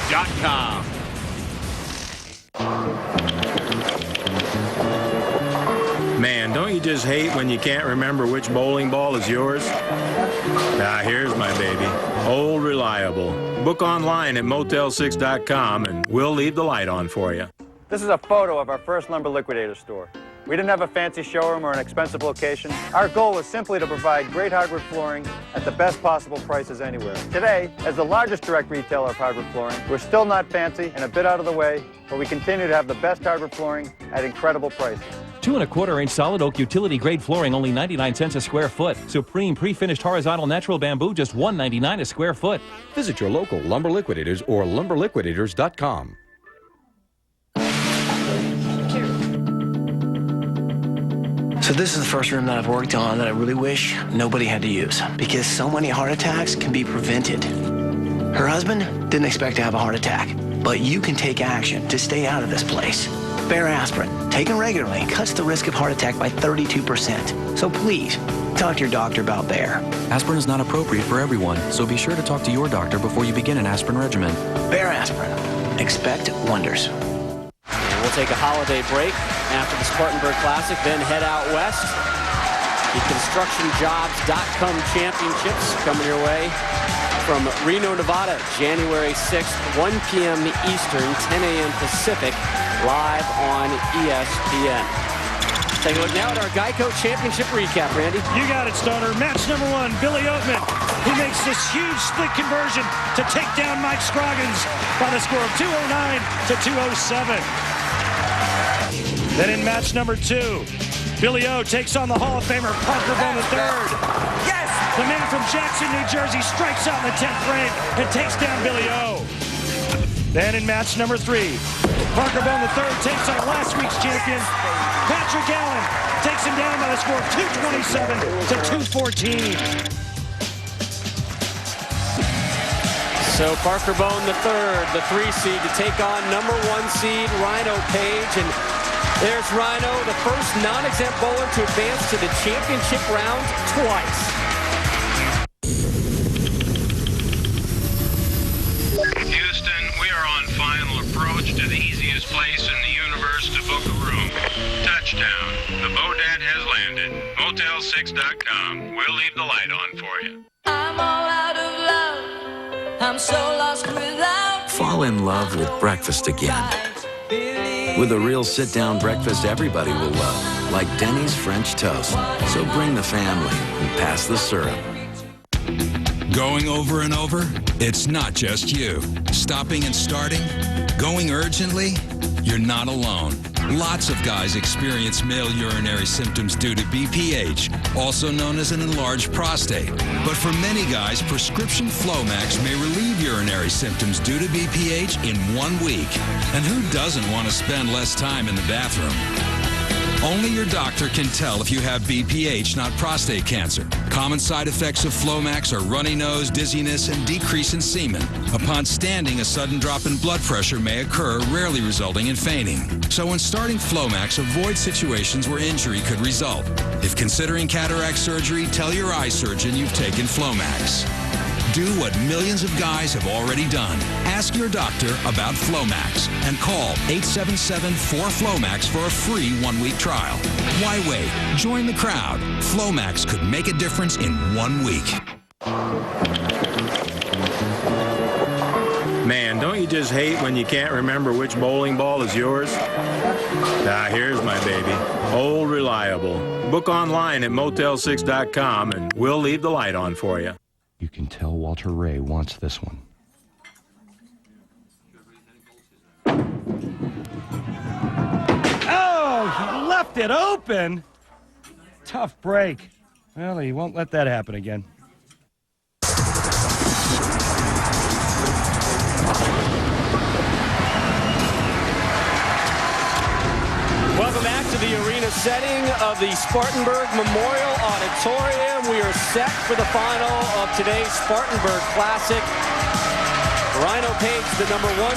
Man, don't you just hate when you can't remember which bowling ball is yours? Ah, here's my baby. Old Reliable. Book online at motel6.com and we'll leave the light on for you. This is a photo of our first Lumber Liquidator store. We didn't have a fancy showroom or an expensive location. Our goal was simply to provide great hardwood flooring at the best possible prices anywhere. Today, as the largest direct retailer of hardwood flooring, we're still not fancy and a bit out of the way, but we continue to have the best hardwood flooring at incredible prices. 2 1/4-inch solid oak utility grade flooring, only 99 cents a square foot. Supreme pre-finished horizontal natural bamboo, just $1.99 a square foot. Visit your local Lumber Liquidators or lumberliquidators.com. So this is the first room that I've worked on that I really wish nobody had to use, because so many heart attacks can be prevented. Her husband didn't expect to have a heart attack, but you can take action to stay out of this place. Bear aspirin, taken regularly, cuts the risk of heart attack by 32%. So please, talk to your doctor about Bear. Aspirin is not appropriate for everyone, so be sure to talk to your doctor before you begin an aspirin regimen. Bear aspirin. Expect wonders. We'll take a holiday break after the Spartanburg Classic, then head out west. The ConstructionJobs.com Championships coming your way from Reno, Nevada, January 6th, 1 p.m. Eastern, 10 a.m. Pacific, live on ESPN. Take a look now at our Geico Championship recap, Randy. You got it, Stoner. Match number 1, Billy Oatman. He makes this huge split conversion to take down Mike Scroggins by the score of 209 to 207. Then in match number 2, Billy O takes on the Hall of Famer Parker Bohn III. Yes! The man from Jackson, New Jersey strikes out in the 10th frame and takes down Billy O. Then in match number 3, Parker Bohn III takes on last week's champion, Patrick Allen, takes him down by the score of 227 to 214. So Parker Bohn III, the 3 seed, to take on number 1 seed Rhino Page. And there's Rhino, the first non-exempt bowler to advance to the championship round twice. Houston, we are on final approach to the easiest place in the universe to book a room. Touchdown. The Bodad has landed. Motel6.com. We'll leave the light on for you. I'm all out of love. I'm so lost without Fall in love with breakfast again. With a real sit-down breakfast everybody will love, like Denny's French toast. So bring the family and pass the syrup. Going over and over? It's not just you. Stopping and starting? Going urgently? You're not alone. Lots of guys experience male urinary symptoms due to BPH, also known as an enlarged prostate. But for many guys, prescription Flomax may relieve urinary symptoms due to BPH in 1 week. And who doesn't want to spend less time in the bathroom? Only your doctor can tell if you have BPH, not prostate cancer. Common side effects of Flomax are runny nose, dizziness, and decrease in semen. Upon standing, a sudden drop in blood pressure may occur, rarely resulting in fainting. So when starting Flomax, avoid situations where injury could result. If considering cataract surgery, tell your eye surgeon you've taken Flomax. Do what millions of guys have already done. Ask your doctor about Flomax and call 877-4FLOMAX for a free 1-week trial. Why wait? Join the crowd. Flomax could make a difference in 1 week. Man, don't you just hate when you can't remember which bowling ball is yours? Ah, here's my baby. Old Reliable. Book online at motel6.com and we'll leave the light on for you. You can tell Walter Ray wants this one. Oh, he left it open. Tough break. Well, he won't let that happen again. Welcome back to the arena setting of the Spartanburg Memorial Auditorium. We are set for the final of today's Spartanburg Classic. Rhino Page, the #1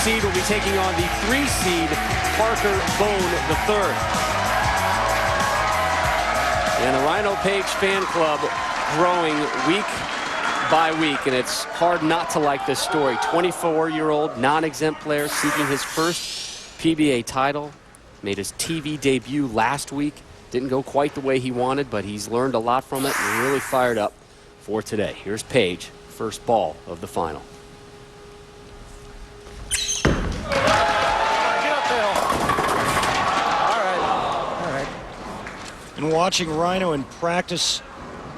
seed, will be taking on the 3 seed Parker Bohn III. And the Rhino Page fan club growing week by week, and it's hard not to like this story. 24-year-old non-exempt player seeking his first PBA title, made his TV debut last week. Didn't go quite the way he wanted, but he's learned a lot from it and really fired up for today. Here's Page, first ball of the final. Get uphill. All right. And watching Rhino in practice,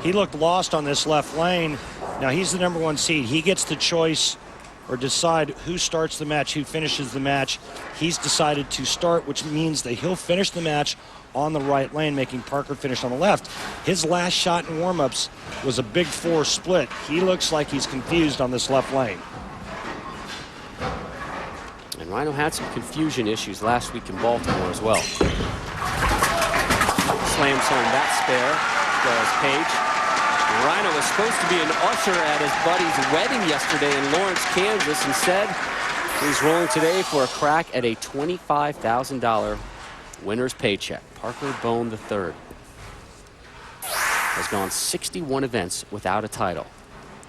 he looked lost on this left lane. Now he's the #1 seed. He gets the choice or decide who starts the match, who finishes the match. He's decided to start, which means that he'll finish the match on the right lane, making Parker finish on the left. His last shot in warm-ups was a big 4 split. He looks like he's confused on this left lane. And Rhino had some confusion issues last week in Baltimore as well. Slams home that spare, does Page. Rhino was supposed to be an usher at his buddy's wedding yesterday in Lawrence, Kansas. Instead, he's rolling today for a crack at a $25,000 winner's paycheck. Parker Bohn III has gone 61 events without a title,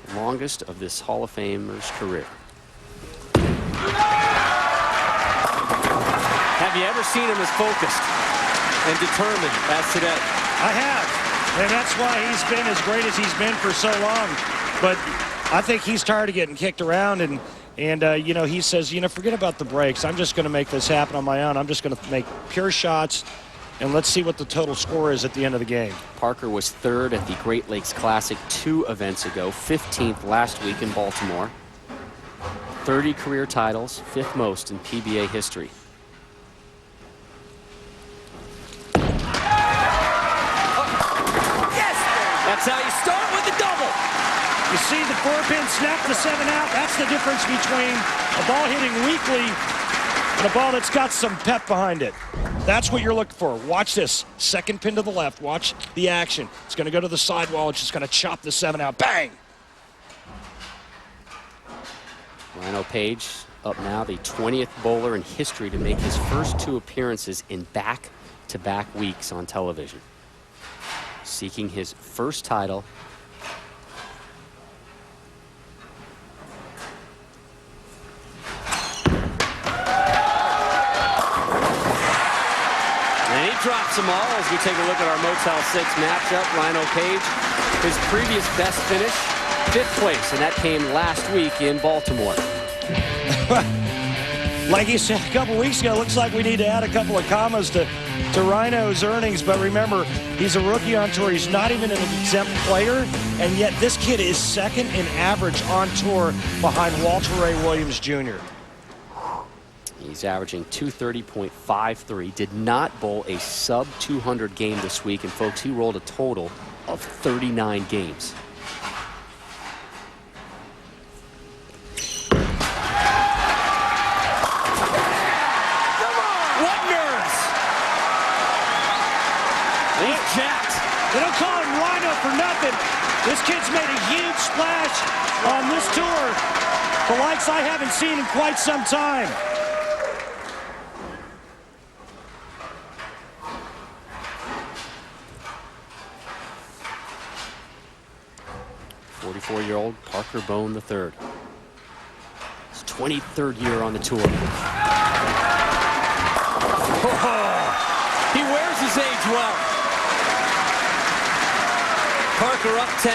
the longest of this Hall of Famer's career. Have you ever seen him as focused and determined as today? I have. And that's why he's been as great as he's been for so long. But I think he's tired of getting kicked around. And you know, he says, you know, forget about the breaks. I'm just going to make this happen on my own. I'm just going to make pure shots. And let's see what the total score is at the end of the game. Parker was 3rd at the Great Lakes Classic 2 events ago, 15th last week in Baltimore. 30 career titles, 5th most in PBA history. That's how you start with a double. You see the 4-pin snap the 7 out. That's the difference between a ball hitting weakly and a ball that's got some pep behind it. That's what you're looking for. Watch this. 2nd pin to the left. Watch the action. It's going to go to the sidewall. It's just going to chop the 7 out. Bang! Rhino Page up now, the 20th bowler in history to make his first 2 appearances in back-to-back weeks on television. Seeking his first title. And he drops them all as we take a look at our Motel 6 matchup. Rhino Page, his previous best finish, 5th place, and that came last week in Baltimore. Like you said a couple weeks ago, looks like we need to add a couple of commas to Rhino's earnings. But remember, he's a rookie on tour. He's not even an exempt player. And yet this kid is 2nd in average on tour behind Walter Ray Williams Jr. He's averaging 230.53. Did not bowl a sub-200 game this week. And folks, he rolled a total of 39 games. They don't call him Rhino for nothing. This kid's made a huge splash on this tour, the likes I haven't seen in quite some time. 44-year-old Parker Bohn III. His 23rd year on the tour. He wears his age well. Parker up 10.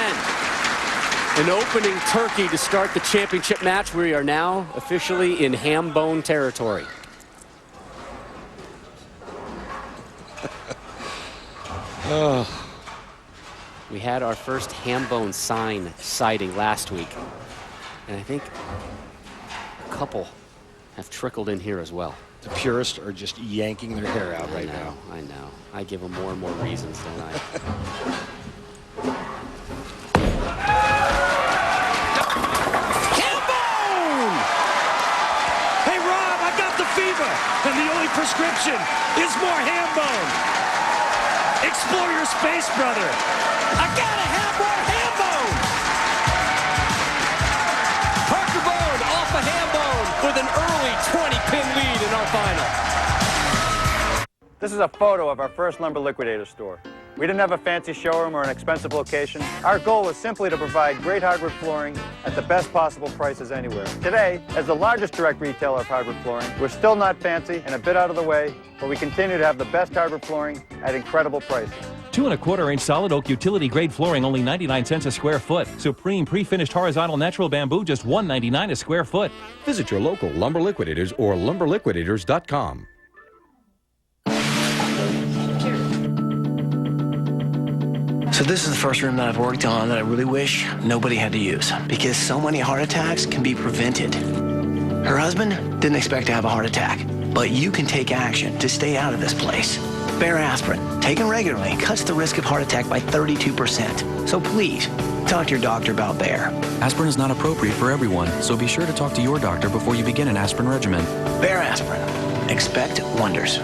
An opening turkey to start the championship match. We are now officially in ham bone territory. We had our first ham bone sighting last week. And I think a couple have trickled in here as well. The purists are just yanking their hair out right now. I know. I give them more and more reasons, don't I? Ham bone! Hey, Rob, I got the fever, and the only prescription is more ham bone. Explore your space, brother. I gotta have more ham bone! Parker Bohn off a ham bone with an early 20-pin lead in our final. This is a photo of our first lumber liquidator store. We didn't have a fancy showroom or an expensive location. Our goal was simply to provide great hardwood flooring at the best possible prices anywhere. Today, as the largest direct retailer of hardwood flooring, we're still not fancy and a bit out of the way, but we continue to have the best hardwood flooring at incredible prices. 2 1/4-inch solid oak utility grade flooring, only 99 cents a square foot. Supreme pre-finished horizontal natural bamboo, just $1.99 a square foot. Visit your local Lumber Liquidators or lumberliquidators.com. So this is the first room that I've worked on that I really wish nobody had to use, because so many heart attacks can be prevented. Her husband didn't expect to have a heart attack, but you can take action to stay out of this place. Bear aspirin, taken regularly, cuts the risk of heart attack by 32%. So please, talk to your doctor about Bear. Aspirin is not appropriate for everyone, so be sure to talk to your doctor before you begin an aspirin regimen. Bear aspirin. Expect wonders.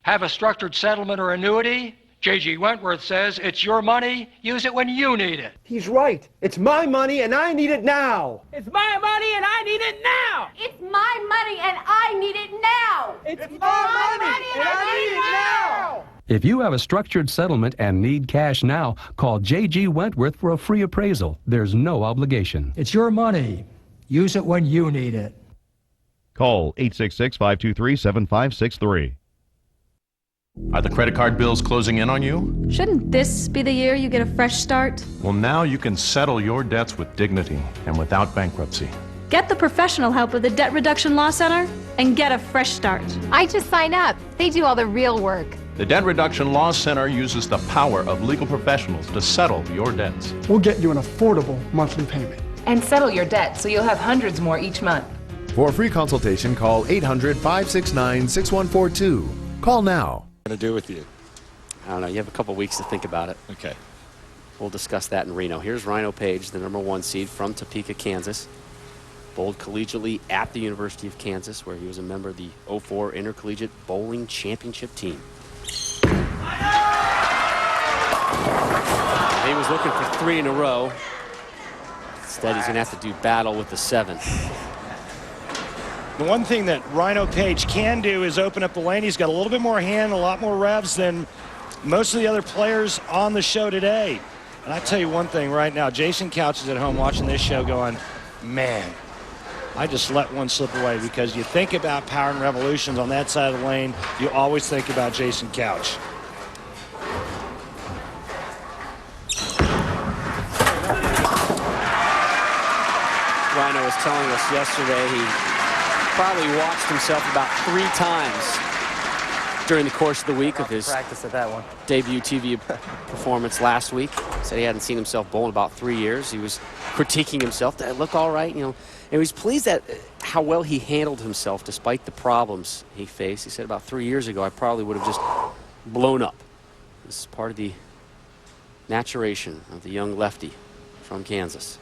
Have a structured settlement or annuity? J.G. Wentworth says it's your money, use it when you need it. He's right. It's my money and I need it now. It's my money and I need it now. It's my money and I need it now. It's my money and I need it now. If you have a structured settlement and need cash now, call J.G. Wentworth for a free appraisal. There's no obligation. It's your money. Use it when you need it. Call 866-523-7563. Are the credit card bills closing in on you? Shouldn't this be the year you get a fresh start? Well, now you can settle your debts with dignity and without bankruptcy. Get the professional help of the Debt Reduction Law Center and get a fresh start. I just sign up. They do all the real work. The Debt Reduction Law Center uses the power of legal professionals to settle your debts. We'll get you an affordable monthly payment. And settle your debt so you'll have hundreds more each month. For a free consultation, call 800-569-6142. Call now. Going to do with you? I don't know. You have a couple weeks to think about it. Okay. We'll discuss that in Reno. Here's Rhino Page, the #1 seed from Topeka, Kansas. Bowled collegiately at the University of Kansas, where he was a member of the 04 Intercollegiate Bowling Championship team. He was looking for 3 in a row. Instead, he's going to have to do battle with the 7th. The one thing that Rhino Page can do is open up the lane. He's got a little bit more hand, a lot more revs than most of the other players on the show today. And I tell you one thing right now, Jason Couch is at home watching this show going, man, I just let one slip away, because you think about power and revolutions on that side of the lane, you always think about Jason Couch. Rhino was telling us yesterday he probably watched himself about 3 times during the course of the week of his practice at that one. Debut TV performance last week. Said he hadn't seen himself bowl in about 3 years. He was critiquing himself. Did I look all right? You know, and he was pleased at how well he handled himself despite the problems he faced. He said about 3 years ago, I probably would have just blown up. This is part of the maturation of the young lefty from Kansas.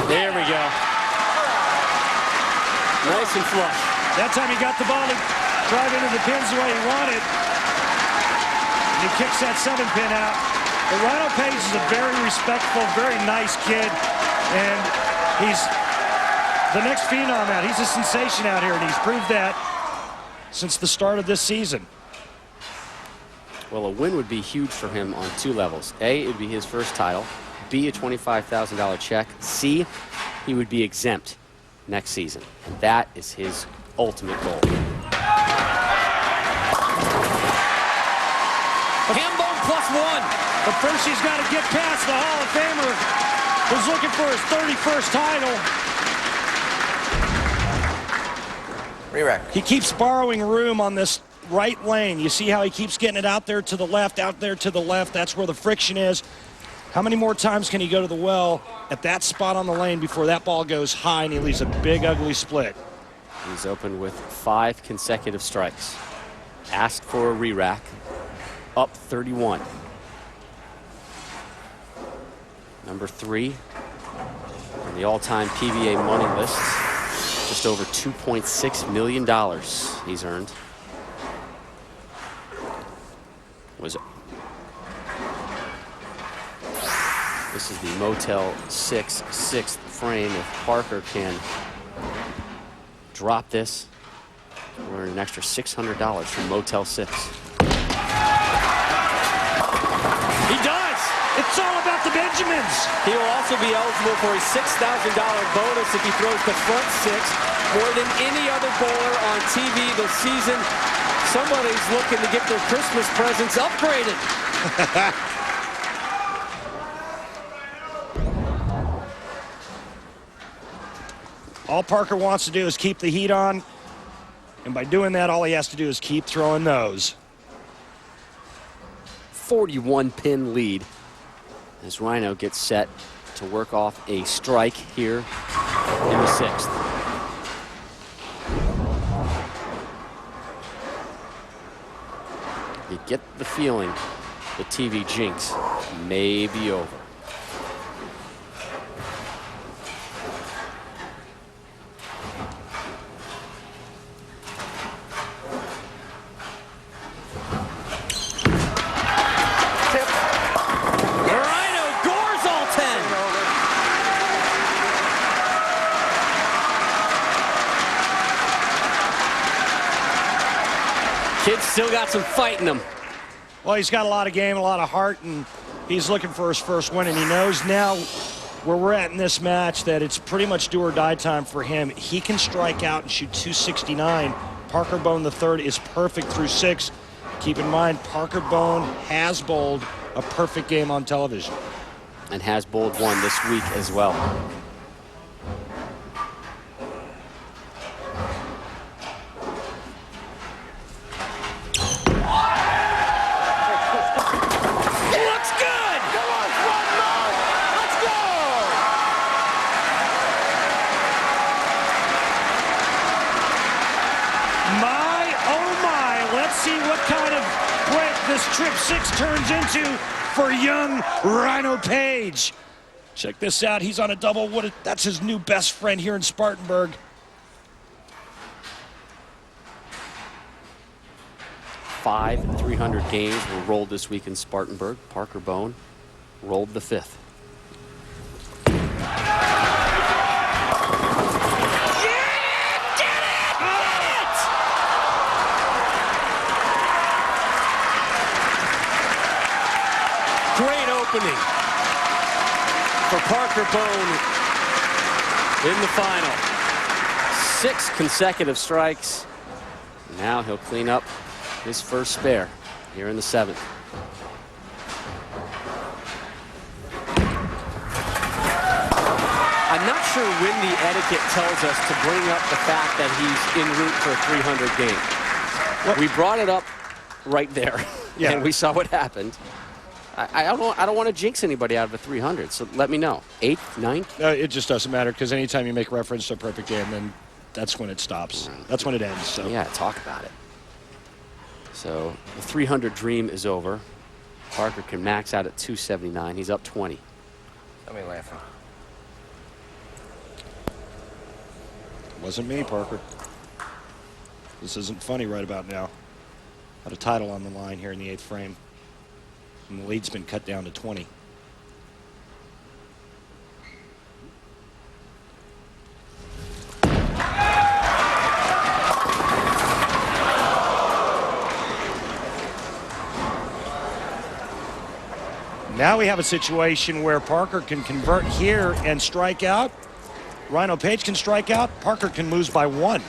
There we go. Nice and flush. That time he got the ball to drive into the pins the way he wanted. And he kicks that 7-pin out. But Rhino Page is a very respectful, very nice kid. And he's the next phenom out. He's a sensation out here, and he's proved that. since the start of this season. Well, a win would be huge for him on two levels. A, it would be his first title. B, a $25,000 check. C, he would be exempt next season. And that is his ultimate goal. Hambone +1. But first he's got to get past the Hall of Famer who's looking for his 31st title. Re-rack. He keeps borrowing room on this right lane. You see how he keeps getting it out there to the left, out there to the left. That's where the friction is. How many more times can he go to the well at that spot on the lane before that ball goes high and he leaves a big, ugly split? He's opened with 5 consecutive strikes. Asked for a re-rack. Up 31. Number 3 on the all-time PBA money list. Just over $2.6 million he's earned. This is the Motel 6 6th frame. If Parker can drop this, we're earning an extra $600 from Motel 6. He does! It's all about the Benjamins! He will also be eligible for a $6,000 bonus if he throws the front 6 more than any other bowler on TV this season. Somebody's looking to get their Christmas presents upgraded. All Parker wants to do is keep the heat on, and by doing that, all he has to do is keep throwing those. 41-pin lead as Rhino gets set to work off a strike here in the 6th. You get the feeling the TV jinx may be over. Kid's still got some fight in him. Well, he's got a lot of game, a lot of heart, and he's looking for his first win, and he knows now where we're at in this match that it's pretty much do or die time for him. He can strike out and shoot 269. Parker Bohn III is perfect through 6. Keep in mind, Parker Bohn has bowled a perfect game on television. And has bowled one this week as well. Trip 6 turns into for young Rhino Page. Check this out. He's on a double. That's his new best friend here in Spartanburg. 5 300 games were rolled this week in Spartanburg. Parker Bohn rolled the 5th. For Parker Bohn in the final. 6 consecutive strikes. Now he'll clean up his first spare here in the 7th. I'm not sure when the etiquette tells us to bring up the fact that he's en route for a 300 game. Well, we brought it up right there, yeah. And we saw what happened. I don't want to jinx anybody out of a 300, so let me know. 8th, 9th? It just doesn't matter, because anytime you make reference to a perfect game, then that's when it stops. That's when it ends. So. Yeah, talk about it. So the 300 dream is over. Parker can max out at 279. He's up 20. Somebody laughing. Wasn't me, Parker. This isn't funny right about now. Got a title on the line here in the 8th frame. And the lead's been cut down to 20. Now we have a situation where Parker can convert here and strike out. Rhino Page can strike out. Parker can lose by 1.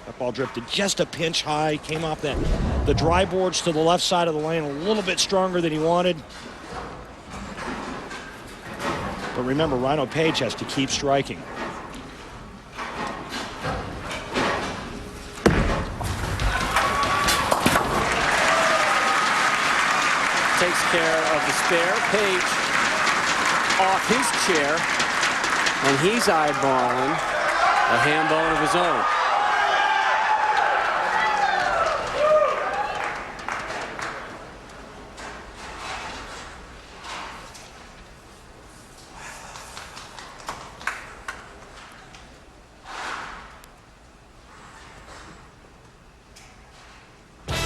That ball drifted just a pinch high. Came off the dry boards to the left side of the lane a little bit stronger than he wanted. But remember, Rhino Page has to keep striking. Takes care of the spare. Page off his chair, and he's eyeballing a ham bone of his own.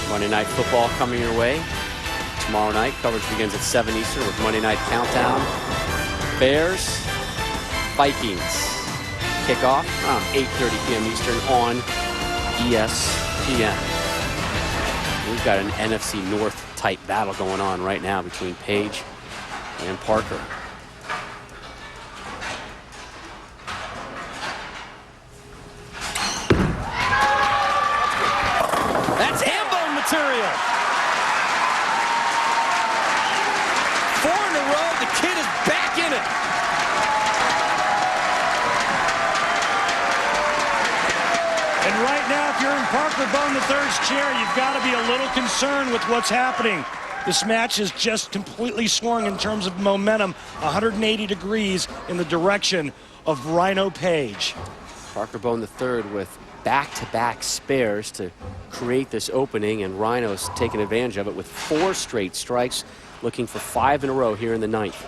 Monday Night Football coming your way. Tomorrow night, coverage begins at 7 Eastern with Monday Night Countdown. Bears, Vikings. Kickoff around 8:30 p.m. Eastern on ESPN. We've got an NFC North type battle going on right now between Page and Parker. That's ham bone material. 4 in a row. The kid is back in it. And right now, if you're in Parker Bohn III's chair, you've got to be a little concerned with what's happening. This match is just completely swung in terms of momentum, 180 degrees in the direction of Rhino Page. Parker Bohn III with back-to-back spares to create this opening, and Rhino's taking advantage of it with 4 straight strikes, looking for 5 in a row here in the 9th.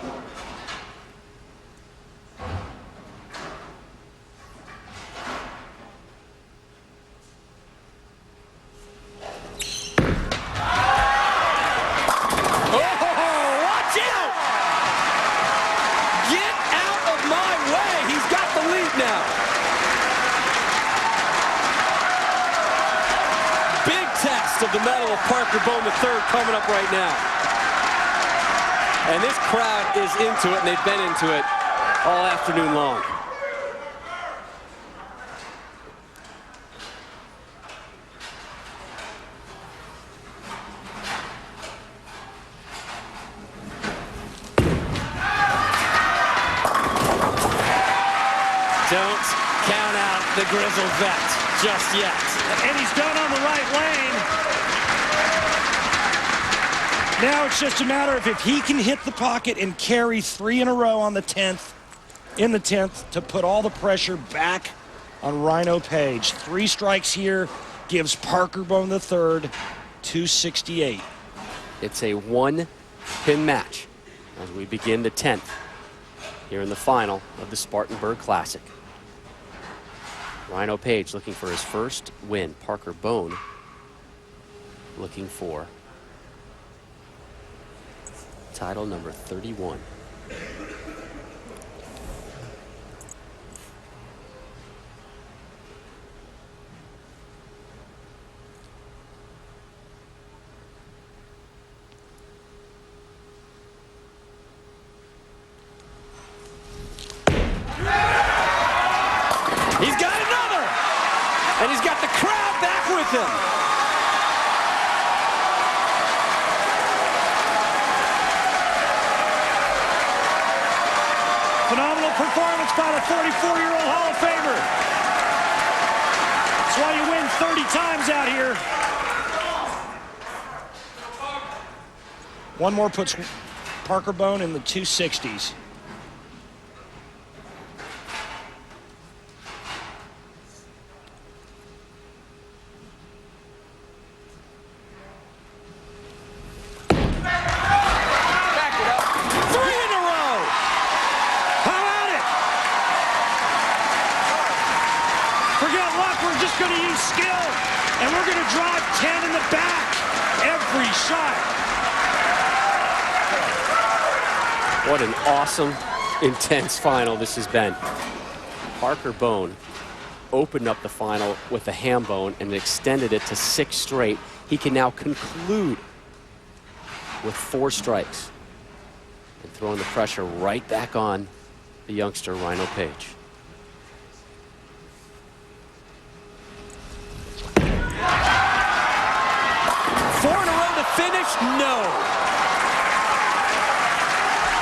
Of the medal of Parker Bohn III coming up right now. And this crowd is into it, and they've been into it all afternoon long. Don't count out the grizzled vet just yet. And he's done on the right lane. Now it's just a matter of if he can hit the pocket and carry 3 in a row on the 10th, in the 10th, to put all the pressure back on Rhino Page. 3 strikes here gives Parker Bohn III 268. It's a 1-pin match as we begin the 10th here in the final of the Spartanburg Classic. Rhino Page looking for his first win. Parker Bohn looking for title number 31. He's got another! And he's got the crowd back with him. Phenomenal performance by the 44-year-old Hall of Famer. That's why you win 30 times out here. One more puts Parker Bohn in the 260s. Going to use skill, and we're going to drive 10 in the back every shot. What an awesome, intense final this has been. Parker Bohn opened up the final with a ham bone and extended it to 6 straight. He can now conclude with 4 strikes. And throwing the pressure right back on the youngster, Rhino Page. Four in a row to finish? No.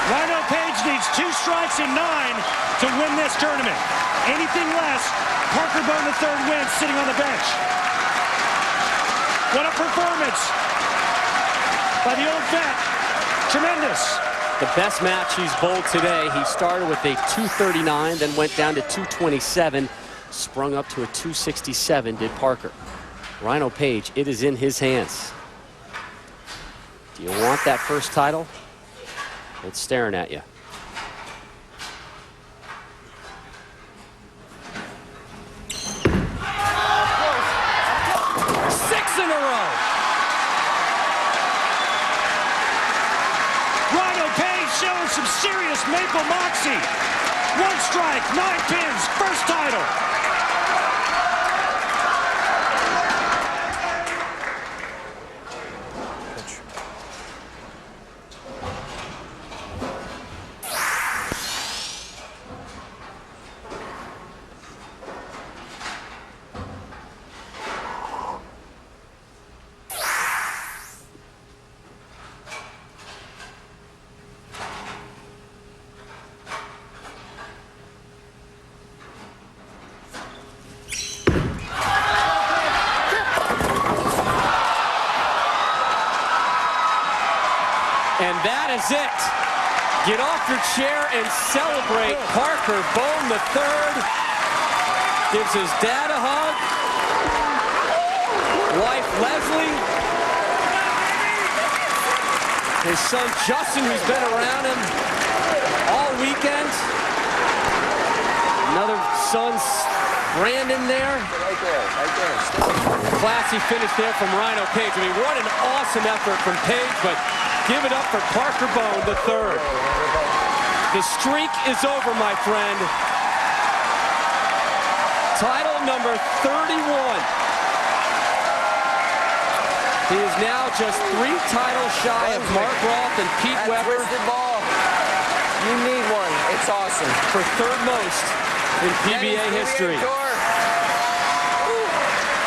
Rhino Page needs 2 strikes in 9 to win this tournament. Anything less, Parker Bohn III wins sitting on the bench. What a performance by the old vet. Tremendous. The best match he's bowled today. He started with a 239, then went down to 227, sprung up to a 267, did Parker. Rhino Page, it is in his hands. Do you want that first title? It's staring at you. Six in a row. Rhino Page showing some serious maple moxie. 1 strike, 9 pins, first title. And that is it. Get off your chair and celebrate. Parker Bohn III gives his dad a hug. Wife Leslie. His son Justin, who's been around him all weekend. Another son, Brandon there. Right there. Classy finish there from Rhino Page. I mean, what an awesome effort from Page, but give it up for Parker Bohn III. The streak is over, my friend. Title number 31. He is now just 3 titles shy of Mark Roth and Pete Weber. Twisted ball. You need one. It's awesome. For 3rd most in PBA history.